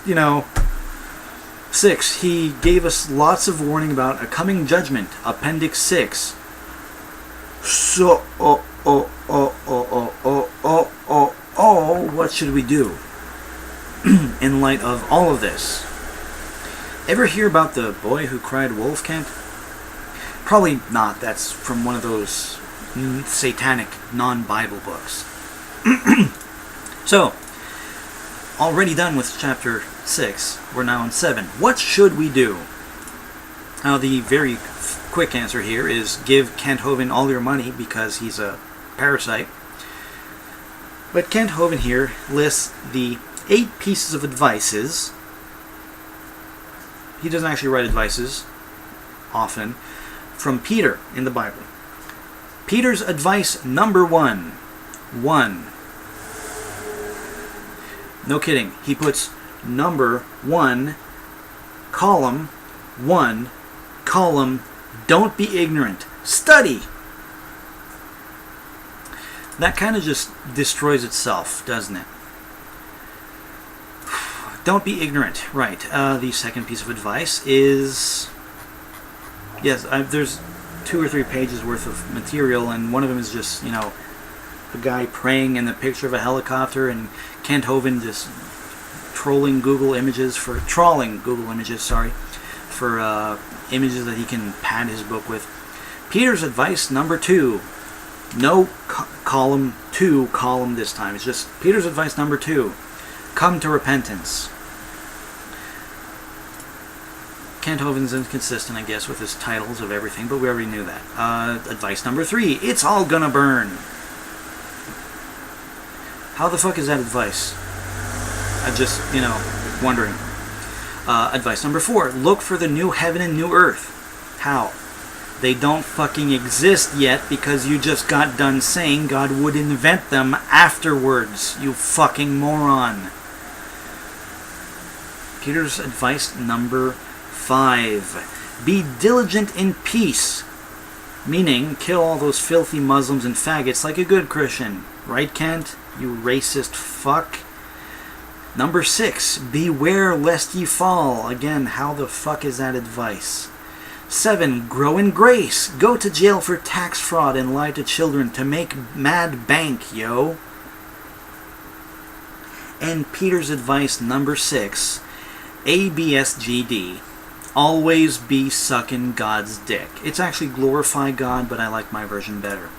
6. He gave us lots of warning about a coming judgment. Appendix 6. So, what should we do in light of all of this? Ever hear about the boy who cried wolf, Kent? Probably not. That's from one of those satanic non-Bible books. So, already done with chapter 6. We're now on 7. What should we do? Now, the very quick answer here is give Kent Hovind all your money because he's a parasite. But Kent Hovind here lists the 8 pieces of advices. He doesn't actually write advices often. From Peter in the Bible. Peter's advice number 1. 1. No kidding. He puts number 1, column 1, column, don't be ignorant. Study! That kind of just destroys itself, doesn't it? Don't be ignorant. Right. The second piece of advice is... Yes, there's 2 or 3 pages worth of material, and one of them is just, a guy praying in the picture of a helicopter, and Kent Hovind just trawling Google Images for images that he can pad his book with. Peter's advice number 2. No column 2 column this time. It's just Peter's advice number 2. Come to repentance. Kent Hovind's inconsistent, I guess, with his titles of everything, but we already knew that. Advice number 3. It's all gonna burn. How the fuck is that advice? I'm just, wondering. Advice number 4. Look for the new heaven and new earth. How? They don't fucking exist yet because you just got done saying God would invent them afterwards, you fucking moron. Peter's advice number 5. Be diligent in peace. Meaning, kill all those filthy Muslims and faggots like a good Christian. Right, Kent? You racist fuck. Number 6. Beware lest ye fall. Again, how the fuck is that advice? 7. Grow in grace. Go to jail for tax fraud and lie to children to make mad bank, yo. And Peter's advice number 6. ABSGD. Always be sucking God's dick. It's actually glorify God, but I like my version better.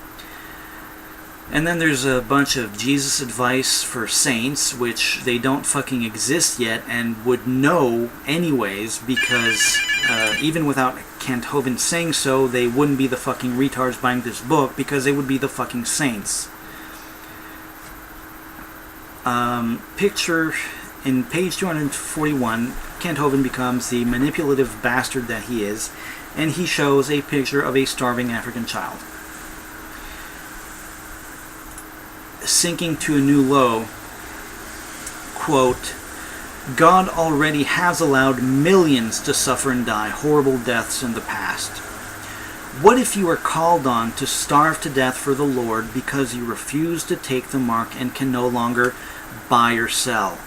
And then there's a bunch of Jesus advice for saints, which they don't fucking exist yet and would know anyways, because even without Kent Hovind saying so, they wouldn't be the fucking retards buying this book, because they would be the fucking saints. Picture in page 241, Kent Hovind becomes the manipulative bastard that he is, and he shows a picture of a starving African child. Sinking to a new low, quote, God already has allowed millions to suffer and die horrible deaths in the past. What if you are called on to starve to death for the Lord because you refuse to take the mark and can no longer buy or sell?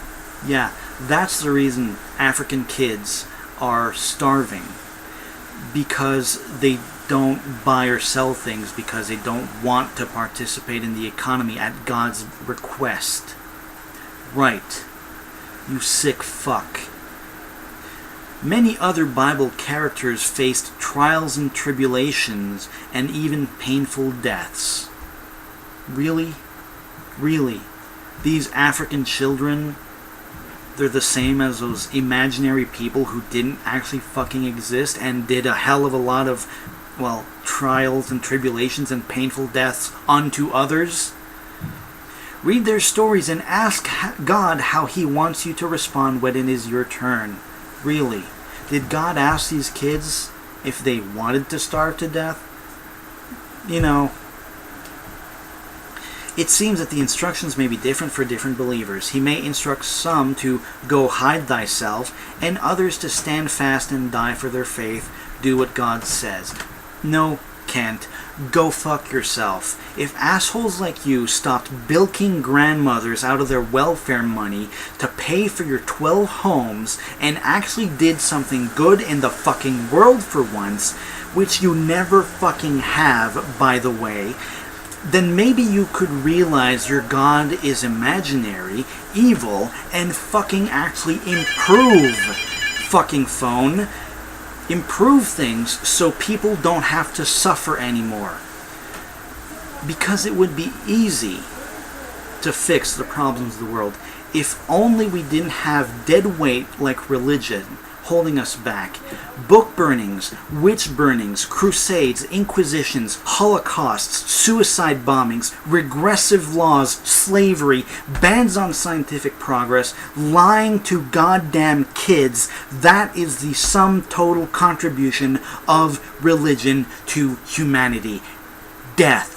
Yeah, that's the reason African kids are starving. Because they don't buy or sell things, because they don't want to participate in the economy at God's request. Right. You sick fuck. Many other Bible characters faced trials and tribulations and even painful deaths. Really? Really? These African children, they're the same as those imaginary people who didn't actually fucking exist and did a hell of a lot of, well, trials and tribulations and painful deaths unto others? Read their stories and ask God how He wants you to respond when it is your turn. Really? Did God ask these kids if they wanted to starve to death? It seems that the instructions may be different for different believers. He may instruct some to go hide thyself, and others to stand fast and die for their faith, do what God says. No, Kent, go fuck yourself. If assholes like you stopped bilking grandmothers out of their welfare money to pay for your 12 homes and actually did something good in the fucking world for once, which you never fucking have, by the way, then maybe you could realize your God is imaginary, evil, and fucking actually improve fucking phone. Improve things so people don't have to suffer anymore. Because it would be easy to fix the problems of the world if only we didn't have dead weight like religion holding us back. Book burnings, witch burnings, crusades, inquisitions, holocausts, suicide bombings, regressive laws, slavery, bans on scientific progress, lying to goddamn kids. That is the sum total contribution of religion to humanity. Death.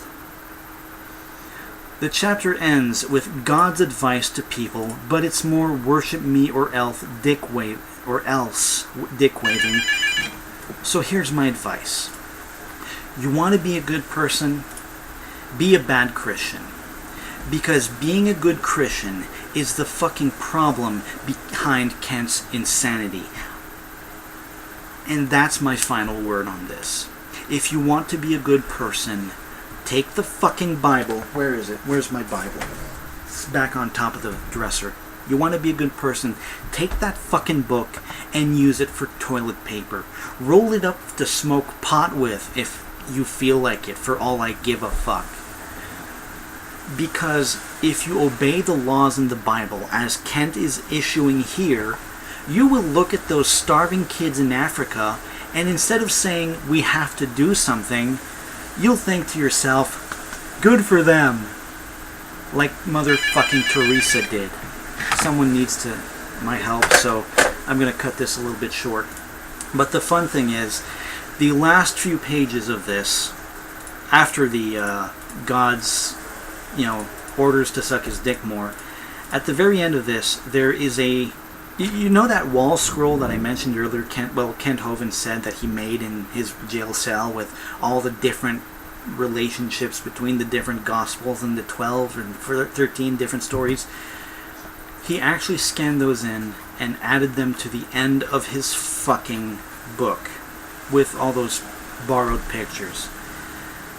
The chapter ends with God's advice to people, but it's more worship me or else dick waving. So here's my advice. You want to be a good person? Be a bad Christian. Because being a good Christian is the fucking problem behind Kent's insanity. And that's my final word on this. If you want to be a good person, take the fucking Bible. Where is it? Where's my Bible? It's back on top of the dresser. You want to be a good person, take that fucking book and use it for toilet paper. Roll it up to smoke pot with, if you feel like it, for all I give a fuck. Because if you obey the laws in the Bible, as Kent is issuing here, you will look at those starving kids in Africa, and instead of saying, we have to do something, you'll think to yourself, good for them. Like motherfucking Teresa did. Someone needs my help, so I'm going to cut this a little bit short. But the fun thing is, the last few pages of this, after the God's, orders to suck his dick more, at the very end of this, there is a, you know that wall scroll that I mentioned earlier, Kent Hovind said that he made in his jail cell with all the different relationships between the different Gospels and the 12 and 13 different stories. He actually scanned those in and added them to the end of his fucking book with all those borrowed pictures.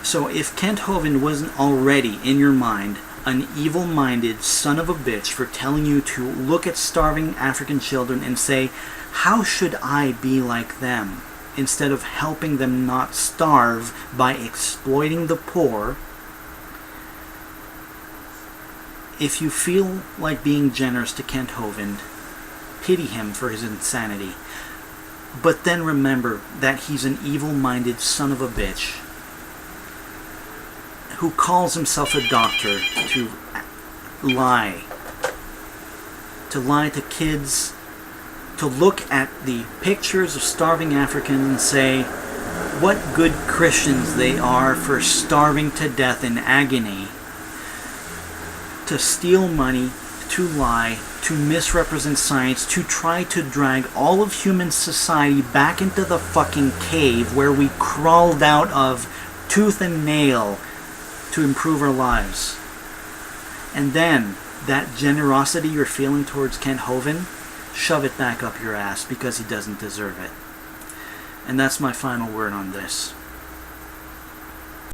So if Kent Hovind wasn't already in your mind an evil-minded son of a bitch for telling you to look at starving African children and say, how should I be like them? Instead of helping them not starve by exploiting the poor, if you feel like being generous to Kent Hovind, pity him for his insanity. But then remember that he's an evil-minded son of a bitch who calls himself a doctor to lie to kids, to look at the pictures of starving Africans and say, what good Christians they are for starving to death in agony, to steal money, to lie, to misrepresent science, to try to drag all of human society back into the fucking cave where we crawled out of tooth and nail to improve our lives. And then, that generosity you're feeling towards Kent Hovind, shove it back up your ass because he doesn't deserve it. And that's my final word on this.